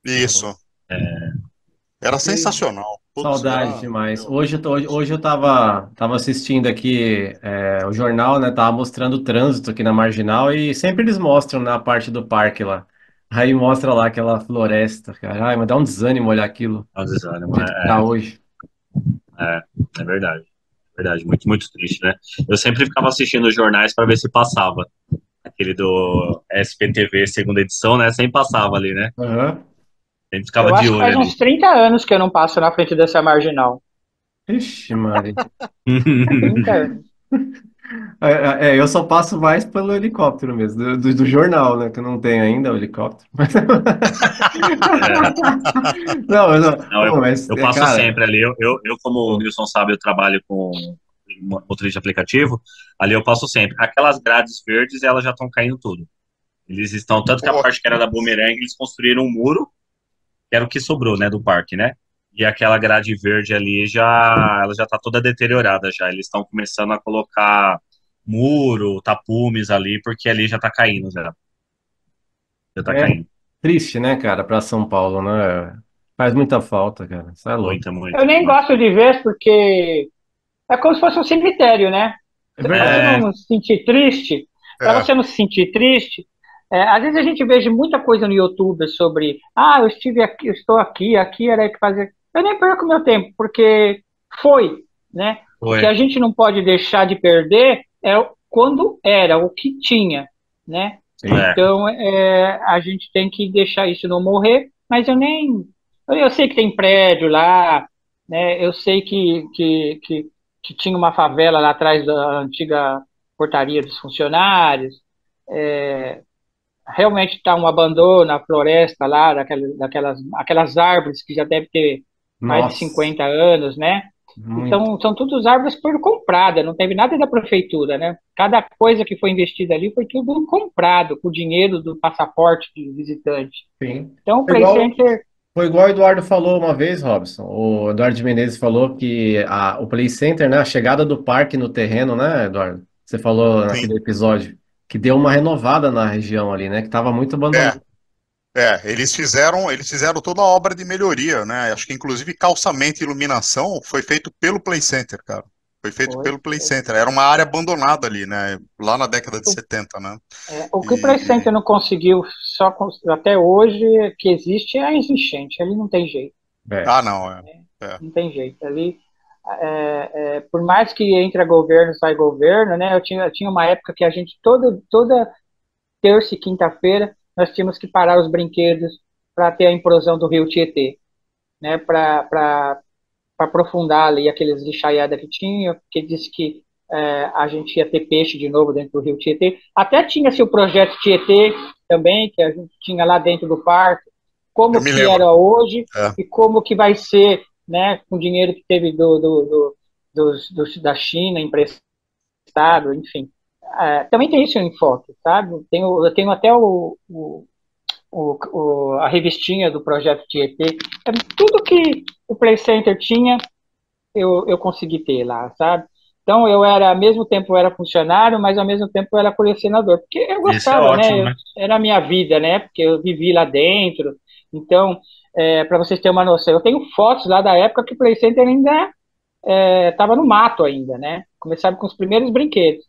Isso. É. Era que sensacional. Putz, saudade era. demais. Meu. Hoje eu tava assistindo aqui o jornal, né? Tava mostrando o trânsito aqui na Marginal e sempre eles mostram na parte do parque lá. Aí mostra lá aquela floresta, cara. Ai, mas dá um desânimo olhar aquilo É um desânimo, do jeito que tá hoje. é, é verdade. Verdade, muito, muito triste, né? Eu sempre ficava assistindo os jornais para ver se passava. Aquele do SPTV, segunda edição, né? Sempre passava ali, né? Aham. Sempre ficava Eu de acho que olho faz uns ali. 30 anos que eu não passo na frente dessa marginal. Ixi, Mari. 30 anos. Eu só passo mais pelo helicóptero mesmo, do jornal, né? Que eu não tenho ainda o helicóptero. É, Não, mas, não, não, pô, mas eu passo cara, sempre ali. Como o pô, Nilson sabe, eu trabalho com motorista de aplicativo. Ali eu passo sempre. Aquelas grades verdes, elas já estão caindo tudo. Eles estão, tanto que a Pô, parte que era da Boomerang, eles construíram um muro, que era o que sobrou, né, do parque, né? E aquela grade verde ali ela já tá toda deteriorada já. Eles estão começando a colocar muro, tapumes ali, porque ali já tá caindo, já. Já tá é caindo. triste, né, cara, pra São Paulo, né? Faz muita falta, cara. Isso é louco. Muita, Eu muita, nem muita. gosto de ver porque é como se fosse um cemitério, né? É Para você verdade. É, não se sentir triste, para é. você não se sentir triste, às vezes a gente vê muita coisa no YouTube sobre, eu estive aqui, eu estou aqui, aqui era que fazer. Eu nem perco meu tempo, porque foi, né? O que foi. a gente não pode deixar de perder é quando era, o que tinha, né? Sim. É, Então, a gente tem que deixar isso não morrer, mas eu sei que tem prédio lá, né? Eu sei que tinha uma favela lá atrás da antiga portaria dos funcionários. É, realmente está um abandono, a floresta lá, aquelas árvores que já deve ter mais de Nossa, 50 anos, né? muito. Então, são todas árvores por comprada, não teve nada da prefeitura, né? Cada coisa que foi investida ali foi tudo comprado com o dinheiro do passaporte do visitante. Sim. Então, o Foi Play igual, Center, foi igual o Eduardo falou uma vez, Robson. O Eduardo de Menezes falou que o Play Center, né, a chegada do parque no terreno, né, Eduardo? Você falou Sim. naquele episódio que deu uma renovada na região ali, né, que estava muito É. abandonado. Eles fizeram toda a obra de melhoria, né? Acho que inclusive calçamento e iluminação foi feito pelo Play Center, cara. Foi feito foi, pelo Play foi. Center. Era uma área abandonada ali, né? Lá na década de O, 70, né? o que o Play E Center não conseguiu até hoje que existe é as enchentes. Ali não tem jeito. É. não, é. Não tem jeito. Ali, por mais que entre governo, sai governo, né? Eu tinha uma época que a gente, toda terça e quinta-feira, nós tínhamos que parar os brinquedos para ter a implosão do rio Tietê, né? Para aprofundar ali aqueles lixaiada que tinha, porque disse que a gente ia ter peixe de novo dentro do rio Tietê. Até tinha-se o projeto Tietê também, que a gente tinha lá dentro do parque, como Eu me que lembro. era hoje É. e como que vai ser, né, com o dinheiro que teve da China emprestado, enfim. Também tem isso em foto, sabe? Eu tenho até a revistinha do projeto Tietê. Tudo que o Play Center tinha, eu consegui ter lá, sabe? Então ao mesmo tempo eu era funcionário, mas ao mesmo tempo eu era colecionador, porque eu Isso é gostava, ótimo, né? né? Era a minha vida, né? Porque eu vivi lá dentro. Então, para vocês terem uma noção, eu tenho fotos lá da época que o Play Center ainda estava no mato ainda, né? Começaram com os primeiros brinquedos.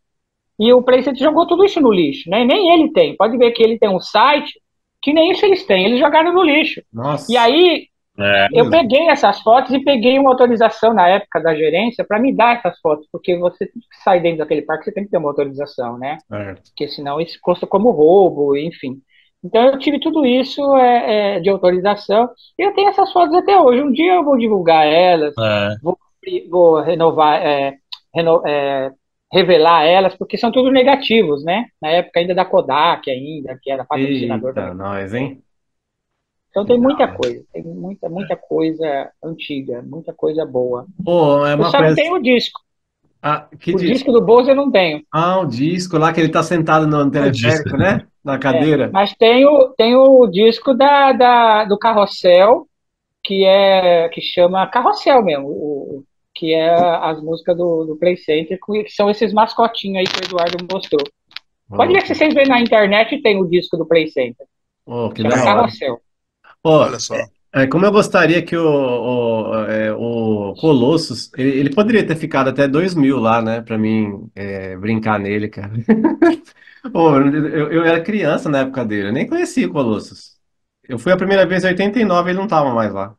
E o Play Center jogou tudo isso no lixo, né? Nem ele tem. Pode ver que ele tem um site que nem isso eles têm. Eles jogaram no lixo. E Nossa, aí É, eu mesmo. peguei essas fotos e peguei uma autorização na época da gerência para me dar essas fotos, porque você tem que sair dentro daquele parque, você tem que ter uma autorização, né? Certo. Porque senão isso consta como roubo, enfim. Então eu tive tudo isso de autorização e eu tenho essas fotos até hoje. Um dia eu vou divulgar elas, é, vou, vou renovar, reno- é, revelar elas, porque são tudo negativos, né? Na época ainda da Kodak, ainda, que era patrocinador Eita, também. nós, hein? Então Que tem da muita hora. coisa, tem muita coisa antiga, muita coisa boa. Pô, é Eu uma só não coisa. tenho o disco. Ah, que O disco? disco do Bozo eu não tenho. Ah, o disco lá que ele tá sentado no o disco. teleférico, né? Na cadeira. Mas tenho o disco do Carrossel, que chama Carrossel mesmo, que é as músicas do Play Center, que são esses mascotinhos aí que o Eduardo mostrou. Pode Oh, ver se vocês verem na internet, tem o disco do Play Center. oh, que Chama da Tem, hora. Carrossel. Pô, olha só. como eu gostaria que o Colossus, ele poderia ter ficado até 2000 lá, né? Pra mim brincar nele, cara. Pô, eu era criança na época dele, eu nem conhecia o Colossus. Eu fui a primeira vez em 89, ele não tava mais lá.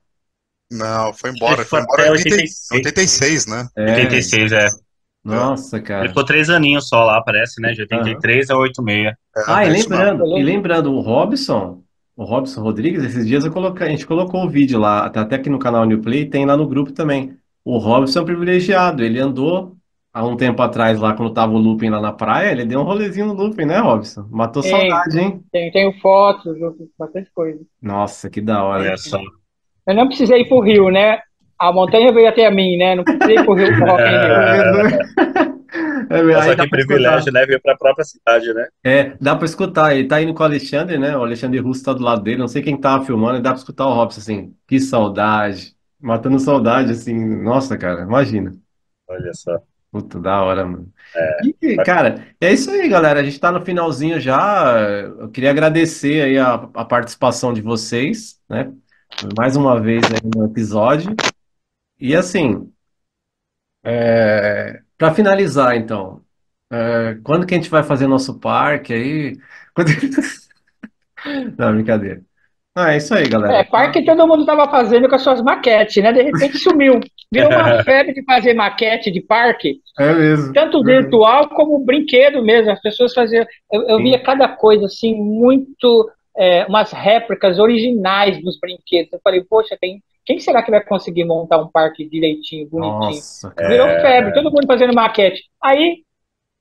Não, Ele foi ficou embora até em 86. 86, né? É, 86, é. É, nossa, Ele cara. ficou 3 aninhos só lá, parece, né? De Aham. 83 a 86. Ah, e é isso mesmo. lembrando, e lembrando o Robson Rodrigues, esses dias a gente colocou o vídeo lá, até aqui no canal New Play, tem lá no grupo também. O Robson é um privilegiado, ele andou há um tempo atrás lá, quando tava o looping lá na praia, ele deu um rolezinho no looping, né, Robson? Matou Tem, saudade, hein? tenho fotos, bastante coisa. Nossa, que da hora, Olha hein? só. Eu não precisei ir pro Rio, né? A montanha veio até a mim, né? Não precisei ir pro Rock in Rio. É mesmo, né? Olha Aí só dá que pra escutar. privilégio, né? Veio para a própria cidade, né? Dá pra escutar. Ele tá indo com o Alexandre, né? O Alexandre Russo tá do lado dele. Não sei quem tava filmando, e dá pra escutar o Robson assim. Que saudade. Matando saudade, assim. Nossa, cara, imagina. Olha só. Puta, da hora, mano. É, E, cara, é isso aí, galera. A gente tá no finalzinho já. Eu queria agradecer aí a participação de vocês, né? Mais uma vez aí no episódio. E assim, para finalizar, então, quando que a gente vai fazer nosso parque aí? Quando- Não, brincadeira. Ah, é isso aí, galera. Parque todo mundo estava fazendo com as suas maquetes, né? De repente sumiu. Virou uma febre de fazer maquete de parque, É mesmo. tanto Verdade. virtual como brinquedo mesmo. As pessoas faziam. Eu via Sim. cada coisa assim, muito. Umas réplicas originais dos brinquedos. Eu falei, poxa, quem será que vai conseguir montar um parque direitinho, bonitinho? Nossa, cara. Virou febre, é, todo mundo fazendo maquete. Aí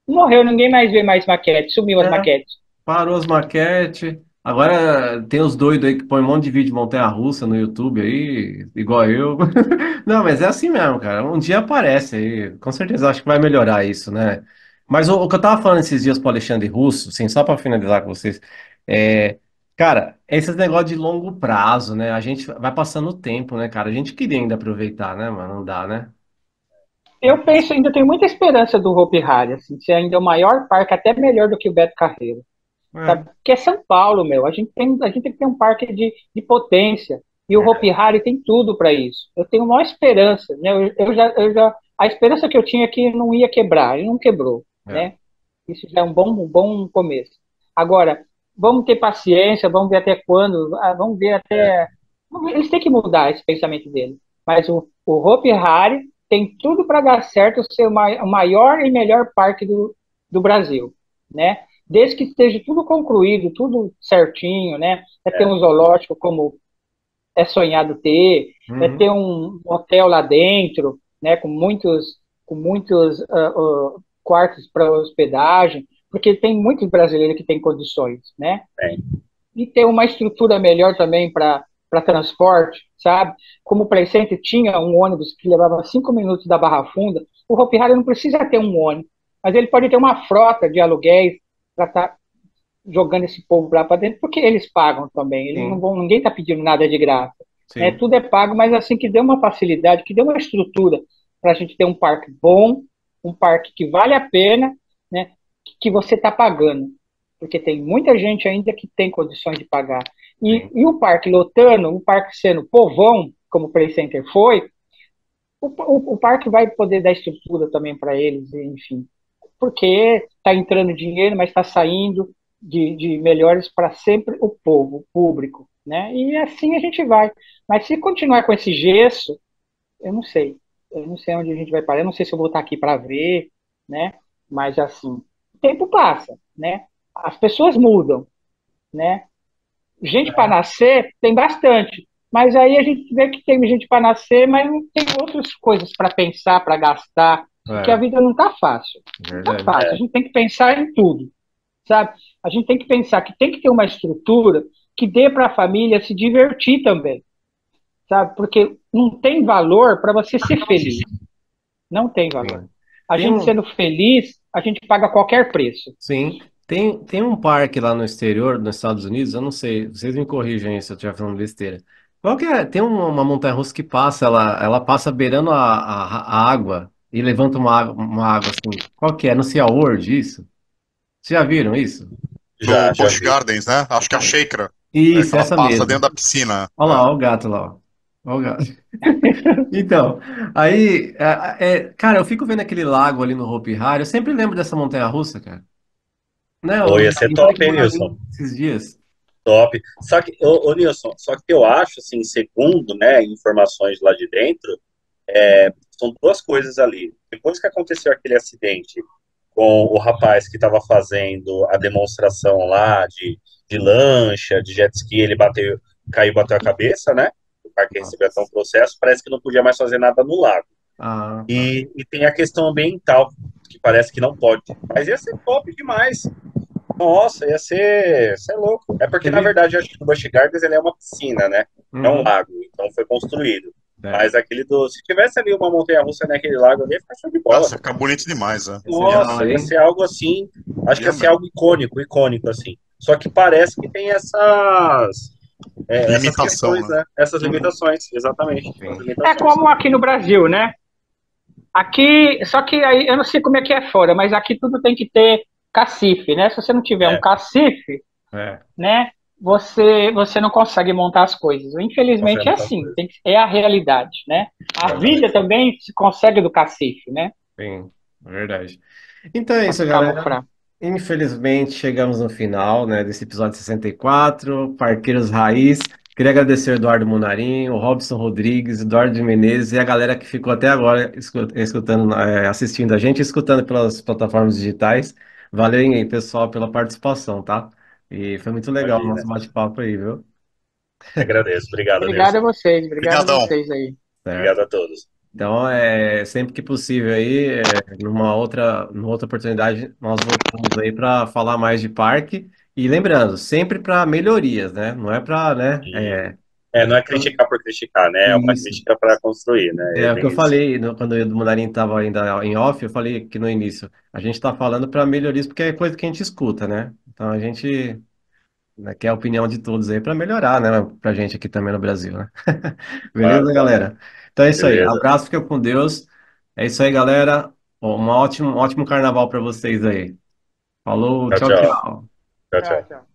morreu, ninguém mais vê mais maquete, sumiu as É, maquetes. parou as maquetes. Agora tem os doidos aí que põem um monte de vídeo de montanha-russa no YouTube aí, igual eu. Não, mas é assim mesmo, cara. Um dia aparece aí. Com certeza acho que vai melhorar isso, né? Mas o que eu tava falando esses dias pro Alexandre Russo, assim, só para finalizar com vocês, é, cara, esses negócios de longo prazo, né? A gente vai passando o tempo, né, cara? A gente queria ainda aproveitar, né, mano? Não dá, né? Vai Eu penso, ainda tenho muita esperança do Hopi Hari, assim, ser ainda o maior parque, até melhor do que o Beto Carreiro. Sabe? passando. Porque é São Paulo, meu. A gente tem que ter um parque de potência. E o Hopi Hari tem tudo para isso. Eu tenho maior esperança, né? A esperança que eu tinha é que não ia quebrar, ele não quebrou, É. né? Isso já é um bom começo. Agora, vamos ter paciência, vamos ver até quando, vamos ver até. Eles têm que mudar esse pensamento deles. Mas o Hopi Hari tem tudo para dar certo, ser o maior e melhor parque do Brasil, né? Desde que esteja tudo concluído, tudo certinho, né? É ter um zoológico como é sonhado ter, é Uhum. ter um hotel lá dentro, né? Com muitos quartos para hospedagem, porque tem muitos brasileiros que têm condições, né? é. E ter uma estrutura melhor também para transporte, sabe? Como o Play Center tinha um ônibus que levava 5 minutos da Barra Funda, o Hopi Hari não precisa ter um ônibus, mas ele pode ter uma frota de aluguéis para estar jogando esse povo lá para dentro, porque eles pagam também, eles não Sim, vão, ninguém está pedindo nada de graça. Né? sim. Tudo é pago, mas assim que dê uma facilidade, que dê uma estrutura para a gente ter um parque bom, um parque que vale a pena, né? Que você está pagando, porque tem muita gente ainda que tem condições de pagar. Sim. E o parque lotando, o parque sendo povão, como o Play Center foi, o parque vai poder dar estrutura também para eles, enfim, porque está entrando dinheiro, mas está saindo de melhores para sempre o povo, o público, né? E assim a gente vai. Mas se continuar com esse gesso, eu não sei. Eu não sei onde a gente vai parar. Eu não sei se eu vou estar aqui para ver, né? Mas assim, o tempo passa, né? As pessoas mudam, né? Gente para nascer tem bastante, mas aí a gente vê que tem gente para nascer, mas não tem outras coisas para pensar, para gastar, porque a É, vida não está fácil. Não está verdade. fácil. A gente tem que pensar em tudo, sabe? A gente tem que pensar que tem que ter uma estrutura que dê para a família se divertir também, sabe? Porque não tem valor para você ser feliz. Não tem valor. Sim. A Tem gente um, sendo feliz, a gente paga qualquer preço. sim, tem um parque lá no exterior, nos Estados Unidos, eu não sei, vocês me corrigem aí se eu estiver falando besteira. Qual que é? Tem uma montanha-russa que passa, ela passa beirando a água e levanta uma água assim. Qual que é? No Sea World, isso? Vocês já viram isso? Do Já Busch vi. Gardens, né? Acho que é a Shaker, que Isso, ela essa passa mesmo. dentro da piscina. Olha lá, É. olha o gato lá, ó. Olha o gato. Então, aí, cara, eu fico vendo aquele lago ali no Hopi Hari, eu sempre lembro dessa montanha-russa, cara. Né? Pô, ia ser Eu falei top, com o hein, Nilson? Bonazinho esses dias. Top. Só que, ô Nilson, só que eu acho, assim, segundo, né, informações lá de dentro, são duas coisas ali. Depois que aconteceu aquele acidente com o rapaz que estava fazendo a demonstração lá de lancha, de jet ski, ele bateu, caiu, bateu a cabeça, né? O parque recebeu até um Nossa. processo, parece que não podia mais fazer nada no lago. Ah, tá. E tem a questão ambiental, que parece que não pode. Mas ia ser top demais. Nossa, ia ser louco. É porque, na Teve. verdade, eu acho que o Busch Gardens ele é uma piscina, né? É um Uhum, lago, então foi construído. é. Mas aquele do. Se tivesse ali uma montanha-russa naquele lago ali, ia ficar show de bola. Nossa, fica bonito demais, né? Esse é da Nossa, hora, ia hein? ser algo assim. Acho que ia Ia ser mesmo. algo icônico, icônico, assim. Só que parece que tem essas Limitação, questões, né? né? Essas Uhum, limitações, exatamente. As sim. É limitações. como aqui no Brasil, né? Aqui, só que aí eu não sei como é que é fora, mas aqui tudo tem que ter cacife, né? Se você não tiver um É, cacife, É, né, você não consegue montar as coisas. consegue Infelizmente é muita assim, coisa. é a realidade, né? A vida Exatamente. também se consegue do cacife, né? sim, verdade. Então é isso, Pode galera. camuflar. Infelizmente, chegamos no final, né, desse episódio 64, Parqueiros Raiz. Queria agradecer o Eduardo Munarim, o Robson Rodrigues, Eduardo de Menezes e a galera que ficou até agora escutando, assistindo a gente, e escutando pelas plataformas digitais. Valeu aí, pessoal, pela participação, tá? E foi muito legal o Imagina. nosso bate-papo aí, viu? Agradeço. Obrigado, Nilson. Obrigado a Obrigadão. vocês aí. Certo. Obrigado a todos. Então, sempre que possível aí, numa outra oportunidade, nós voltamos aí para falar mais de parque. E lembrando, sempre para melhorias, né? Não é para, né? Não é criticar por criticar, né? É uma Isso. crítica para construir, né? É É o que eu bem isso. falei quando o Munarim estava ainda em off, eu falei que no início, a gente está falando para melhorias porque é coisa que a gente escuta, né? Então a gente, né, quer a opinião de todos aí para melhorar, né? Pra gente aqui também no Brasil, né? Claro, Beleza, claro. galera? Então é isso aí. Beleza. Abraço, fica com Deus. É isso aí, galera. Um ótimo carnaval para vocês aí. Falou, Tchau, tchau, tchau. tchau. Tchau, Tchau, tchau. tchau.